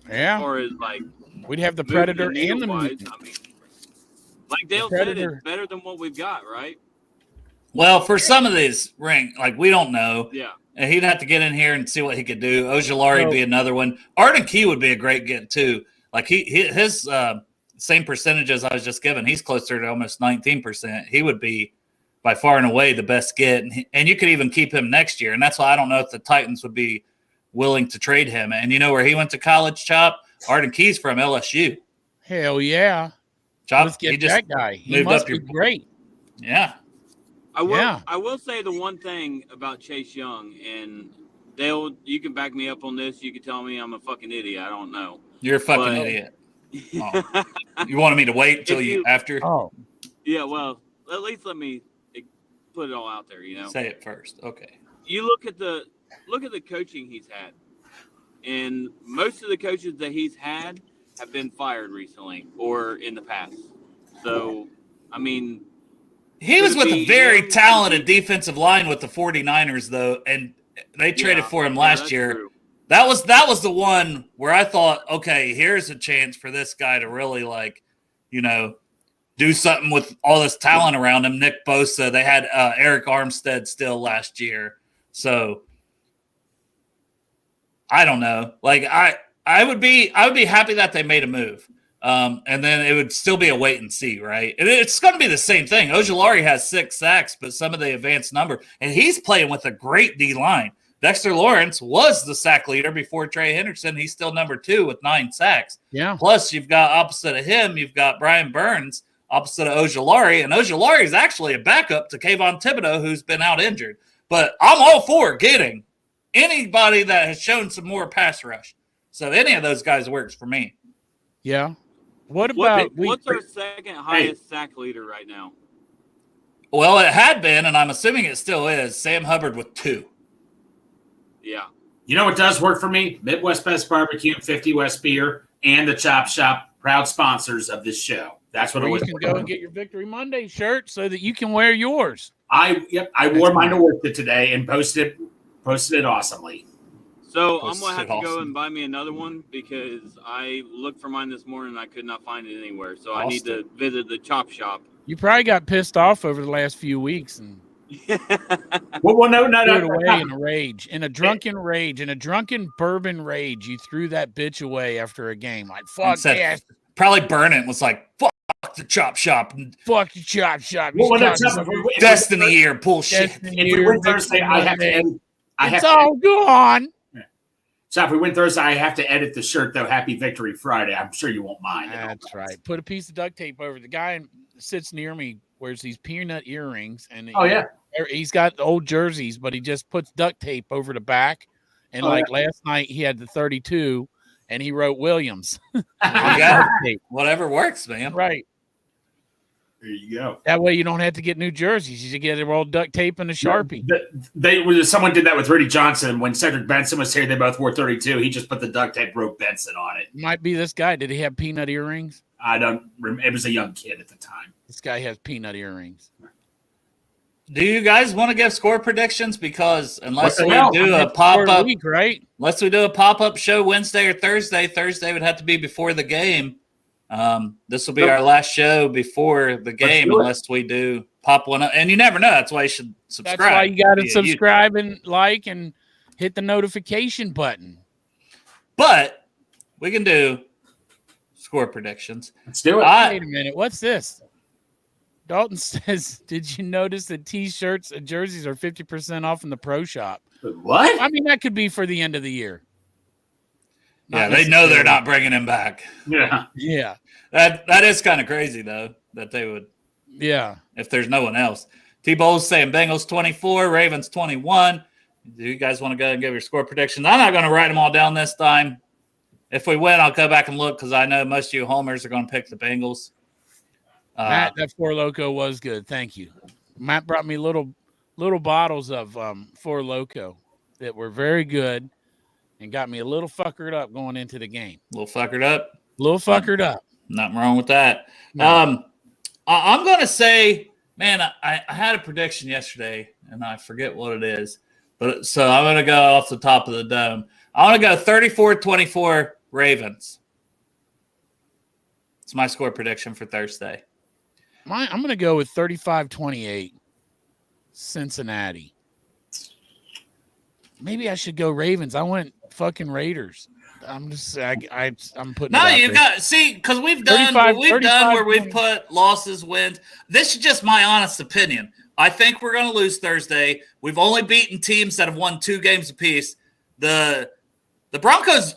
as far as like we'd have the Predator and the mutant. I mean, like Dale said, it's better than what we've got, right? Well, for some of these we don't know. Yeah. And he'd have to get in here and see what he could do. Ojulari would be another one. Arden Key would be a great get too. Like his same percentages I was just given. He's closer to almost 19%. He would be by far and away the best get, and you could even keep him next year. And that's why I don't know if the Titans would be willing to trade him. And you know where he went to college, Chop? Arden Key's from LSU. Hell yeah. Chop, let's get that guy. He must be great. Yeah. I will say the one thing about Chase Young, and you can back me up on this. You can tell me I'm a fucking idiot. I don't know. You're a fucking idiot. Oh. You wanted me to wait until after? Oh. Yeah, well, at least let me put it all out there, Say it first. Okay. You look at the coaching he's had, and most of the coaches that he's had have been fired recently or in the past. So, I mean, he was with a very talented defensive line with the 49ers, though, and they traded for him last year. True. That was the one where I thought, okay, here's a chance for this guy to really do something with all this talent around him. Nick Bosa, they had Eric Armstead still last year, so I don't know. Like I would be happy that they made a move. And then it would still be a wait and see, right? And it's going to be the same thing. Ojulari has 6 sacks, but some of the advanced number, and he's playing with a great D line. Dexter Lawrence was the sack leader before Trey Henderson. He's still number 2 with 9 sacks. Yeah. Plus, you've got opposite of him, you've got Brian Burns opposite of Ojulari, and Ojulari is actually a backup to Kayvon Thibodeau, who's been out injured. But I'm all for getting anybody that has shown some more pass rush. So any of those guys works for me. Yeah. What's our second highest sack leader right now? Well, it had been, and I'm assuming it still is, Sam Hubbard with 2. Yeah. You know what does work for me? Midwest Best Barbecue and 50 West Beer and the Chop Shop, proud sponsors of this show. That's what you can go and get your Victory Monday shirt so that you can wear yours. I wore mine to work today and posted it awesomely. So I'm going to have to go and buy me another one because I looked for mine this morning and I could not find it anywhere. So I need to visit the Chop Shop. You probably got pissed off over the last few weeks and well, no, threw it away in a rage, in a drunken bourbon rage. You threw that bitch away after a game. Like, fuck yeah. Probably burn it. Was like, fuck the Chop Shop. Fuck the Chop Shop. Destiny year bullshit. If we win Thursday, I have to edit. It's all gone. So if we win Thursday, I have to edit the shirt, though. Happy Victory Friday. I'm sure you won't mind. That's right. Put a piece of duct tape over. The guy sits near me, wears these peanut earrings. And he's got old jerseys, but he just puts duct tape over the back. And last night, he had the 32, and he wrote Williams. Whatever works, man. Right. There you go. That way you don't have to get new jerseys. You just get a roll duct tape and a Sharpie. Someone did that with Rudy Johnson. When Cedric Benson was here, they both wore 32. He just put the duct tape, wrote Benson on it. Might be this guy. Did he have peanut earrings? I don't remember. It was a young kid at the time. This guy has peanut earrings. Do you guys want to give score predictions? Because unless we do a pop-up, right? Unless we do a pop-up show Wednesday or Thursday, Thursday would have to be before the game. This will be our last show before the game unless we do pop one up. And you never know. That's why you should subscribe. That's why you got to subscribe and like and hit the notification button. But we can do score predictions. Let's do it. Wait a minute. What's this? Dalton says, did you notice that T-shirts and jerseys are 50% off in the pro shop? What? I mean, that could be for the end of the year. Yeah, they know they're not bringing him back. Yeah. Yeah. That is kind of crazy, though, that they would. Yeah. If there's no one else. T-Bowl's saying Bengals 24, Ravens 21. Do you guys want to go and give your score predictions? I'm not going to write them all down this time. If we win, I'll go back and look because I know most of you homers are going to pick the Bengals. Matt, that Four Loko was good. Thank you. Matt brought me little bottles of Four Loko that were very good and got me a little fuckered up going into the game. A little fuckered up? A little fuckered up. Nothing wrong with that. No. I'm going to say, man, I had a prediction yesterday, and I forget what it is. But so I'm going to go off the top of the dome. I want to go 34-24 Ravens. It's my score prediction for Thursday. I'm going to go with 35-28. Cincinnati. Maybe I should go Ravens. I went fucking Raiders. I'm putting. No, it out you there. got because we've done what we've done where we've put losses, wins. This is just my honest opinion. I think we're going to lose Thursday. We've only beaten teams that have won 2 games apiece. The Broncos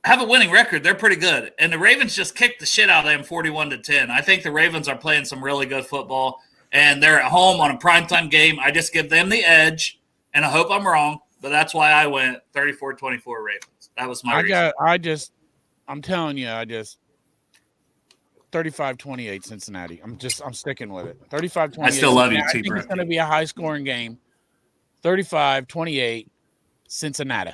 have a winning record. They're pretty good, and the Ravens just kicked the shit out of them, 41-10. I think the Ravens are playing some really good football, and they're at home on a primetime game. I just give them the edge, and I hope I'm wrong. But that's why I went 34-24 Ravens. That was my reason. I'm telling you, 35-28 Cincinnati. I'm sticking with it. 35-28. I still love you, I think it's going to be a high-scoring game. 35-28 Cincinnati.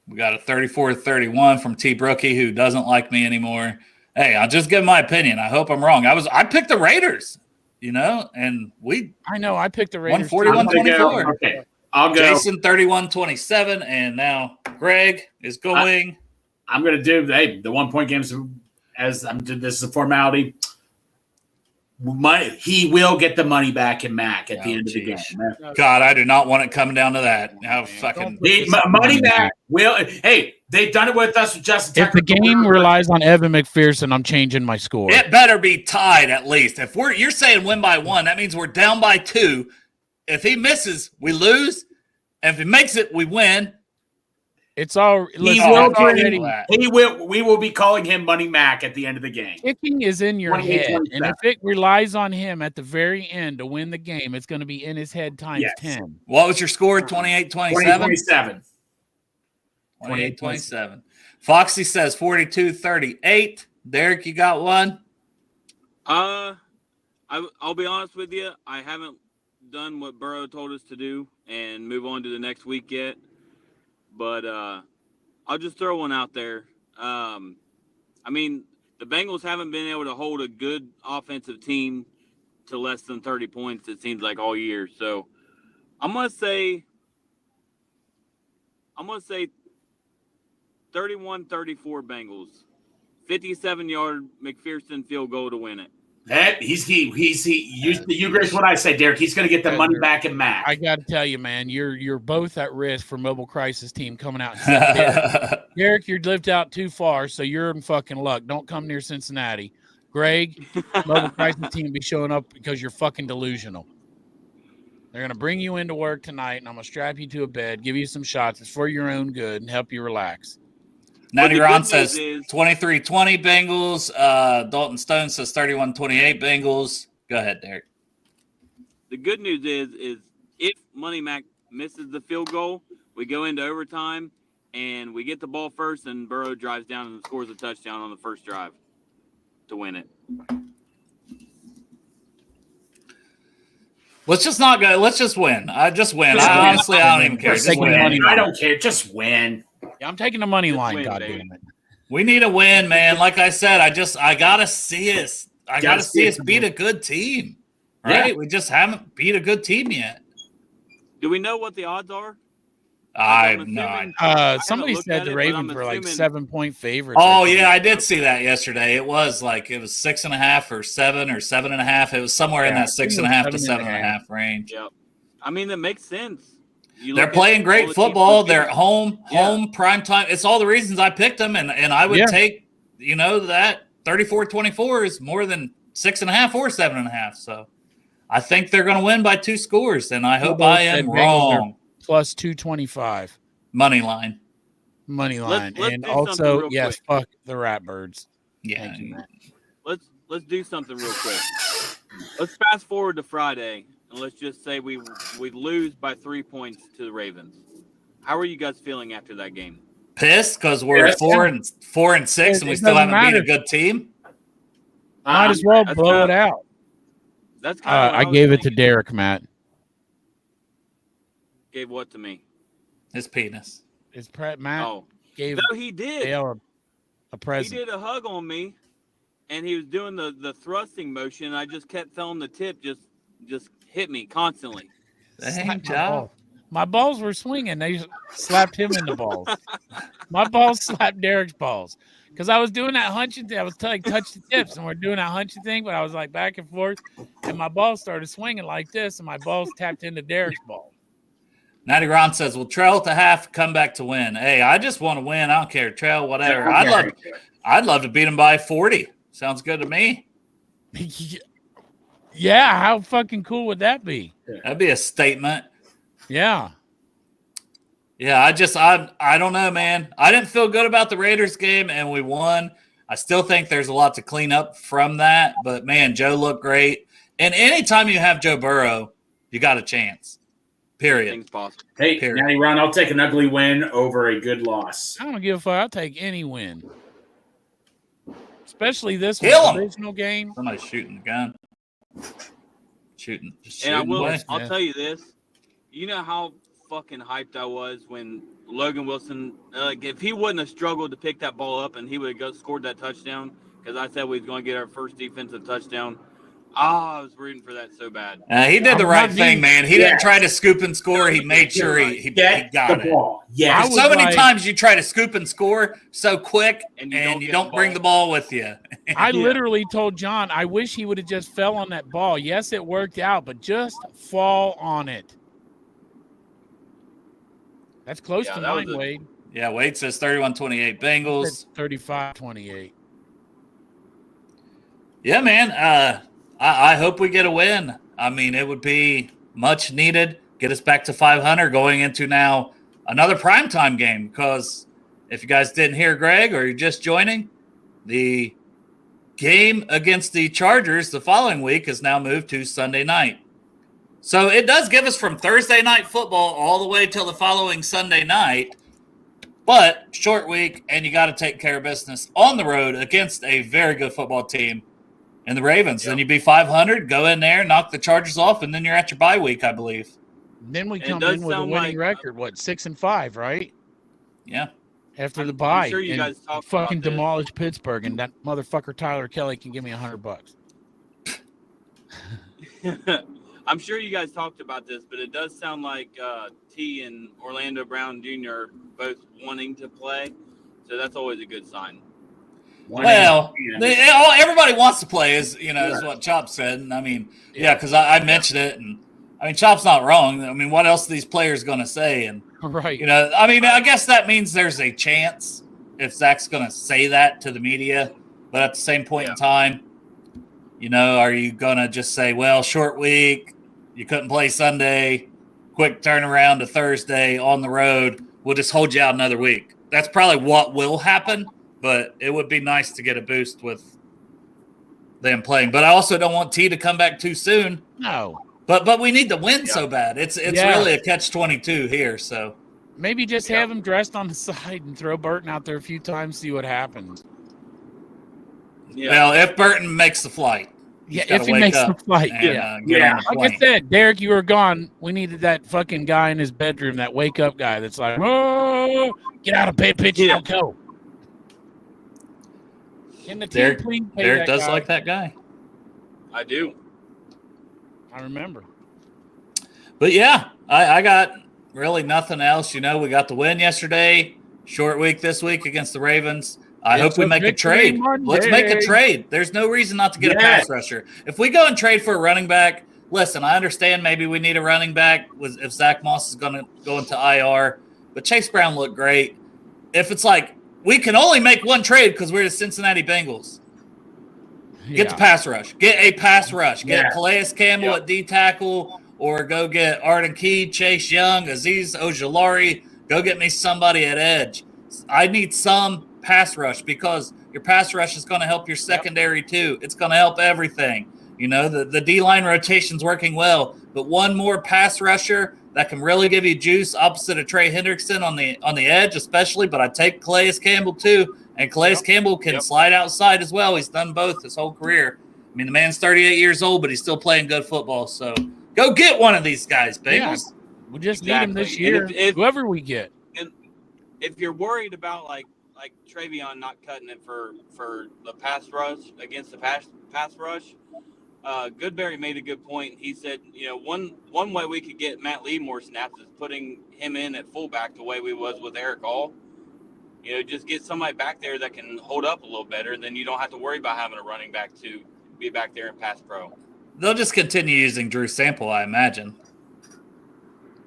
We got a 34-31 from T. Brookie, who doesn't like me anymore. Hey, I'll just give my opinion. I hope I'm wrong. I picked the Raiders, and I know I picked the Raiders. 141-24. Okay. I'll go. Jason 31-27, and now Greg is going. I'm going to do the 1-point games as this is a formality. He will get the money back in Mac at the end of the game. God, I do not want it coming down to that. How fucking money back will. Hey, they've done it with us with Justin. If the game relies on Evan McPherson, I'm changing my score. It better be tied at least. If you're saying win by 1, that means we're down by 2. If he misses, we lose. And if he makes it, we win. It's all. We will be calling him Money Mac at the end of the game. Kicking is in your head, and if it relies on him at the very end to win the game, it's going to be in his head times 10. What was your score? 28-27? 28-27. Foxy says 42-38. Derek, you got one? I'll be honest with you. I haven't done what Burrow told us to do and move on to the next week yet. But I'll just throw one out there. The Bengals haven't been able to hold a good offensive team to less than 30 points, it seems like, all year. So I'm going to say 31-34 Bengals. 57-yard McPherson field goal to win it. You Grace what I say, Derek. He's going to get the money back in Mac. I got to tell you, man, you're both at risk for Mobile Crisis team coming out. And Derek, you're lived out too far, so you're in fucking luck. Don't come near Cincinnati. Greg, Mobile Crisis team be showing up because you're fucking delusional. They're going to bring you into work tonight, and I'm going to strap you to a bed, give you some shots. It's for your own good and help you relax. Natty Ron says 23-20 Bengals. Dalton Stone says 31-28 Bengals. Go ahead, Derek. The good news is if Money Mac misses the field goal, we go into overtime and we get the ball first, and Burrow drives down and scores a touchdown on the first drive to win it. Let's just not go. Let's just win. I honestly don't even care. Just win. I don't care. Just win. Yeah, I'm taking the money line. God damn it. We need a win, man. Like I said, I gotta see us. I gotta see us beat a good team. Right? Yeah. We just haven't beat a good team yet. Do we know what the odds are? Somebody said the Ravens were like 7-point favorites. Oh yeah, I did see that yesterday. It was 6.5 or 7 or 7.5. It was somewhere in that 6.5 to 7.5 range. Yep. That makes sense. They're playing great football. They're home prime time. It's all the reasons I picked them, and I would take that 34-24 is more than 6.5 or 7.5. So I think they're going to win by 2 scores, and I hope I am wrong. Plus 225 money line. Let's and also yes, quick. Fuck the Ratbirds. Yeah. Let's do something real quick. Let's fast forward to Friday. And let's just say we lose by 3 points to the Ravens. How are you guys feeling after that game? Pissed because we're 4-6 and we still haven't beat a good team. Might as well blow it out. That's kind of I gave it to Derek, Matt. Gave what to me? His penis. Matt gave. No, he did. Dale a present. He did a hug on me, and he was doing the thrusting motion. And I just kept feeling the tip just hit me constantly. Dang job. My balls were swinging. They slapped him in the balls. My balls slapped Derek's balls. because I was doing that hunching thing. I was telling touch the tips, and we're doing that hunching thing, but I was like back and forth, and my ball started swinging like this, and my balls tapped into Derek's ball. Natty Ron says, "We'll trail at the half, come back to win." Hey, I just want to win. I don't care, trail, whatever. I'd love to beat them by 40. Sounds good to me. Yeah, how fucking cool would that be? That'd be a statement. Yeah. Yeah, I don't know, man. I didn't feel good about the Raiders game, and we won. I still think there's a lot to clean up from that, but man, Joe looked great. And anytime you have Joe Burrow, you got a chance. Period. Hey, Natty Ron, I'll take an ugly win over a good loss. I don't give a fuck. I'll take any win, especially this divisional game. Somebody's shooting the gun. Shooting. And I'll tell you this. You know how fucking hyped I was when Logan Wilson, if he wouldn't have struggled to pick that ball up and he would have scored that touchdown, because I said we was going to get our first defensive touchdown. I was rooting for that so bad. He did the right thing, man. He didn't try to scoop and score. He made sure he got it. Yeah. So many times you try to scoop and score so quick, and you don't bring the ball with you. I literally told John, I wish he would have just fell on that ball. Yes, it worked out, but just fall on it. That's close to mine, Wade. Yeah, Wade says 31-28 Bengals. 35-28. Yeah, man. I hope we get a win. I mean, it would be much needed. Get us back to 500 going into now another primetime game, because if you guys didn't hear Greg or you're just joining, the game against the Chargers the following week is now moved to Sunday night. So it does give us from Thursday night football all the way till the following Sunday night, but short week, and you got to take care of business on the road against a very good football team and the Ravens. Then you'd be 500, go in there, knock the Chargers off, and then you're at your bye week, I believe. Then we come in with a winning record, 6-5, right? Yeah. After the bye. I'm sure you guys talked fucking about demolish Pittsburgh, and that motherfucker Tyler Kelly can give me $100. I'm sure you guys talked about this, but it does sound like T and Orlando Brown Jr. are both wanting to play, so that's always a good sign. Well, everybody wants to play, is what Chop said. And I mean, because I mentioned it, and I mean, Chop's not wrong. I mean, what else are these players going to say? And right, I mean, I guess that means there's a chance if Zach's going to say that to the media, but at the same point in time, are you going to just say, well, short week, you couldn't play Sunday, quick turnaround to Thursday on the road, we'll just hold you out another week? That's probably what will happen. But it would be nice to get a boost with them playing. But I also don't want T to come back too soon. No. But we need to win so bad. It's really a catch-22 here. So maybe just have him dressed on the side and throw Burton out there a few times, see what happens. Yeah. Well, if Burton makes the flight. Yeah, if he makes the flight. Like I said, Derek, you were gone. We needed that fucking guy in his bedroom, that wake-up guy that's like, oh, get out of bed, pitch, don't go. Derek does like that guy. I do. I remember. But yeah, I got really nothing else. We got the win yesterday. Short week this week against the Ravens. I hope we make a trade. Let's make a trade. There's no reason not to get a pass rusher. If we go and trade for a running back, listen, I understand maybe we need a running back if Zach Moss is going to go into IR, but Chase Brown looked great. If it's like, we can only make one trade because we're the Cincinnati Bengals. Get the pass rush. Get a pass rush. Get Calais Campbell at D tackle, or go get Arden Key, Chase Young, Aziz Ojulari. Go get me somebody at edge. I need some pass rush, because your pass rush is going to help your secondary too. It's going to help everything. The D-line rotation's working well, but one more pass rusher that can really give you juice opposite of Trey Hendrickson on the edge, especially. But I take Calais Campbell too, and Calais Campbell can slide outside as well. He's done both his whole career. I mean, the man's 38 years old, but he's still playing good football. So go get one of these guys, Bengals. Yeah. We just need him this year, whoever we get. And if you're worried about like Travion not cutting it for the pass rush against the pass rush, Goodberry made a good point. He said, one way we could get Matt Lee more snaps is putting him in at fullback the way we was with Eric All. Just get somebody back there that can hold up a little better, and then you don't have to worry about having a running back to be back there and pass pro. They'll just continue using Drew Sample, I imagine.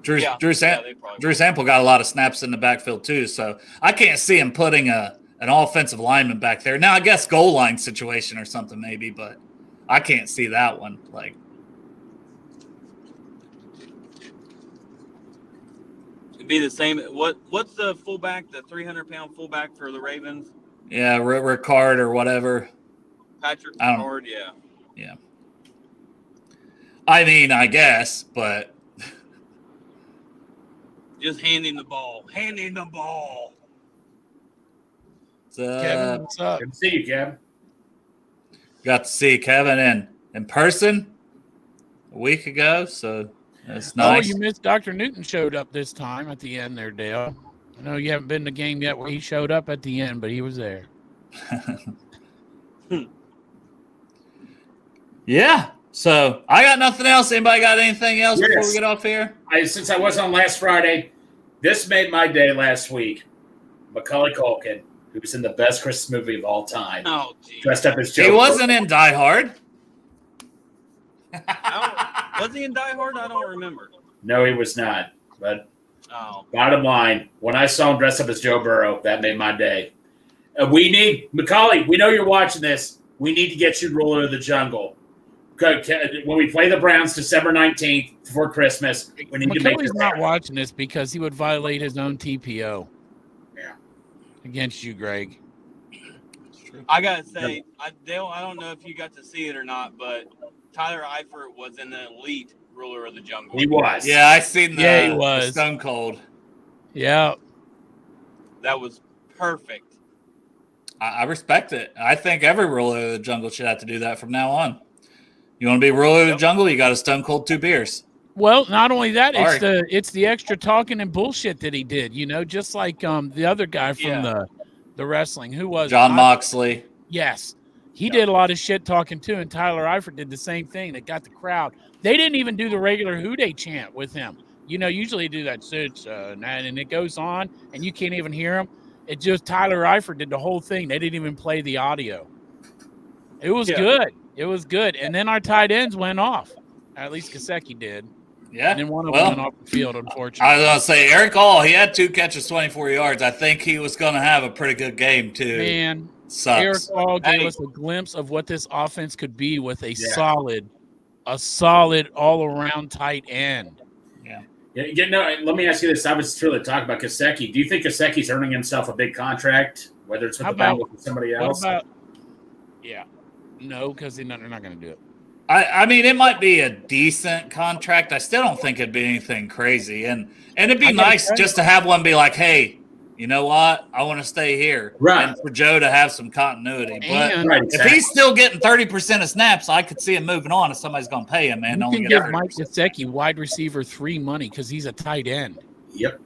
Drew Sample got a lot of snaps in the backfield too, so I can't see him putting an offensive lineman back there. Now, I guess goal line situation or something maybe, but I can't see that one. Like, it'd be the same. What's the fullback, the 300-pound fullback for the Ravens? Yeah, Ricard or whatever. Patrick Ricard, yeah. Yeah. I mean, I guess, but just handing the ball. Kevin, what's up? Good to see you, Kevin. Got to see Kevin in person a week ago, so that's nice. Oh, you missed Dr. Newton showed up this time at the end there, Dale. I know you haven't been to the game yet where he showed up at the end, but he was there. Yeah. So I got nothing else. Anybody got anything else before we get off here? Since I was on last Friday, this made my day last week. Macaulay Culkin, who was in the best Christmas movie of all time. Oh, geez. Dressed up as Joe. He wasn't in Die Hard. Was he in Die Hard? I don't remember. No, he was not. But bottom line, when I saw him dressed up as Joe Burrow, that made my day. We need Macaulay. We know you're watching this. We need to get you ruler of the jungle. When we play the Browns December 19th before Christmas, we need to make Macaulay's not watching this because he would violate his own TPO. Yeah. Against you, Greg. I gotta say, Dale, I don't know if you got to see it or not, but Tyler Eifert was in the elite ruler of the jungle. He was. Yeah, I seen the, he was. the Stone Cold. Yeah. That was perfect. I respect it. I think every ruler of the jungle should have to do that from now on. You want to be ruler of the jungle, you got to Stone Cold 2 beers. Well, not only that, it's the extra talking and bullshit that he did, just like the other guy from the wrestling. Who was John Moxley. Yes. He did a lot of shit talking too, and Tyler Eifert did the same thing. They got the crowd. They didn't even do the regular Who Dey chant with him. Usually do that, and it goes on, and you can't even hear him. It just Tyler Eifert did the whole thing. They didn't even play the audio. It was good. It was good. And then our tight ends went off. At least Gesicki did. Yeah. And then one of them went off the field, unfortunately. I was going to say, Eric Hall, he had 2 catches, 24 yards. I think he was going to have a pretty good game, too. Man, sucks. Eric Hall gave us a glimpse of what this offense could be with a solid all-around tight end. Yeah. Let me ask you this. I was truly talking about Gesicki. Do you think Gesicki's earning himself a big contract, whether it's with the Bengals or somebody else? No, because they're not going to do it. I mean, it might be a decent contract. I still don't think it'd be anything crazy. And it'd be nice just to have one be like, hey, you know what? I want to stay here. Right. And for Joe to have some continuity. But And, if he's still getting 30% of snaps, I could see him moving on if somebody's going to pay him, man. You can give Mike Gesicki wide receiver 3 money because he's a tight end. Yep.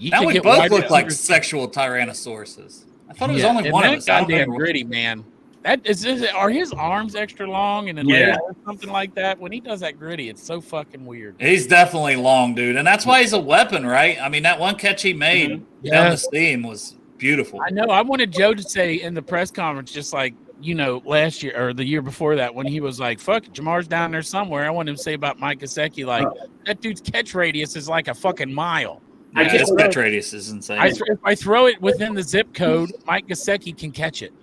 Now we both look like sexual tyrannosauruses. I thought it was only one of us. Goddamn gritty, man. Are his arms extra long and then legs or something like that? When he does that gritty, it's so fucking weird. He's definitely long, dude, and that's why he's a weapon, right? I mean, that one catch he made down the seam was beautiful. I know. I wanted Joe to say in the press conference, just like last year or the year before that, when he was like, "Fuck, Jamar's down there somewhere." I want him to say about Mike Gesicki, like that dude's catch radius is like a fucking mile. Yeah, his catch radius is insane. If I throw it within the zip code, Mike Gesicki can catch it.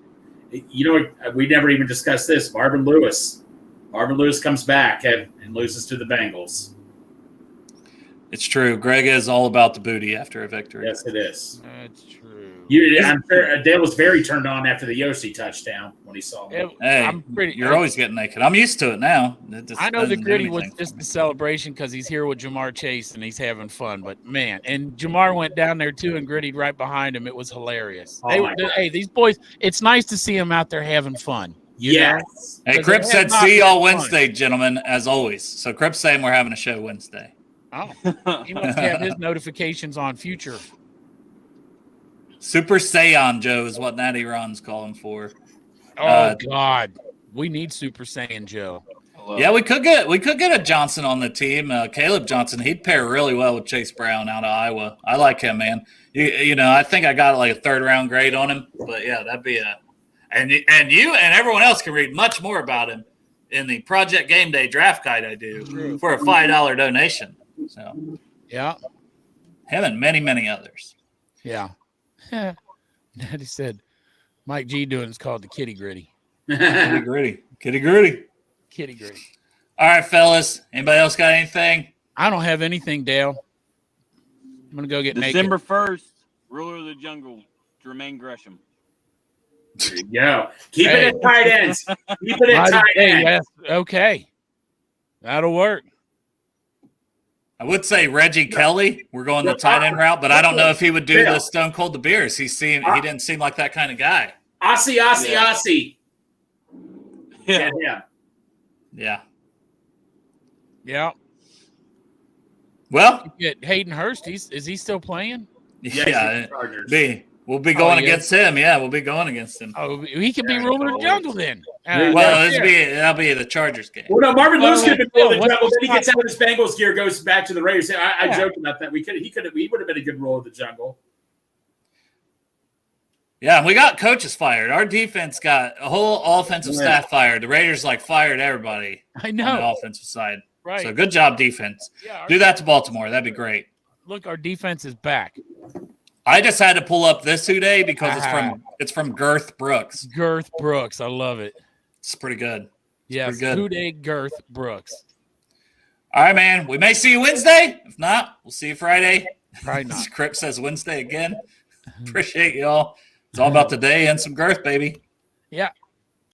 We never even discussed this. Marvin Lewis comes back and loses to the Bengals. It's true. Greg is all about the booty after a victory. Yes, it is. That's true. I'm sure Dale was very turned on after the Yossi touchdown when he saw him. Hey, you're always getting naked. I'm used to it now. I know the gritty was just the celebration because he's here with Jamar Chase and he's having fun. But, man, and Jamar went down there, too, and grittied right behind him. It was hilarious. These boys, it's nice to see them out there having fun. Yes. Hey, Cripps said, see y'all Wednesday, gentlemen, as always. So Cripps saying we're having a show Wednesday. Oh, he must have his notifications on future. Super Saiyan Joe is what Natty Ron's calling for. Oh, God. We need Super Saiyan Joe. Yeah, we could get a Johnson on the team. Caleb Johnson, he'd pair really well with Chase Brown out of Iowa. I like him, man. You know, I think I got like a 3rd round grade on him. But yeah, that'd be and you and everyone else can read much more about him in the Project Game Day draft guide I do for a $5 donation. So yeah, him and many others. Yeah. Daddy said Mike G doing is called the kitty gritty. Kitty gritty. All right, fellas. Anybody else got anything? I don't have anything, Dale. I'm gonna go get December naked. 1st, ruler of the jungle, Jermaine Gresham. There you go. Keep it at tight ends. Keep it at tight ends. Yes. Okay. That'll work. I would say Reggie Kelly. We're going the tight end route, but I don't know if he would do the Stone Cold DeBeers. He didn't seem like that kind of guy. Aussie. Yeah. Yeah. Well, Get Hayden Hurst. Is he still playing? Yeah. We'll be going against him. Yeah, we'll be going against him. Oh, he could be ruler of the jungle then. Well, that'll be the Chargers game. Well, no, Marvin Lewis could have been ruler of the jungle. Then he gets out of his Bengals gear, goes back to the Raiders. I joked about that. He would have been a good ruler of the jungle. Yeah, we got coaches fired. Our defense got a whole offensive staff fired. The Raiders fired everybody. I know. On the offensive side. Right. So good job, defense. Yeah, do that to Baltimore. That'd be great. Look, our defense is back. I just had to pull up this today because it's from Girth Brooks. Girth Brooks. I love it. It's pretty good. Yes, Today Girth Brooks. All right, man. We may see you Wednesday. If not, we'll see you Friday. Probably not. Script says Wednesday again. Appreciate y'all. It's all about the day and some girth, baby. Yeah.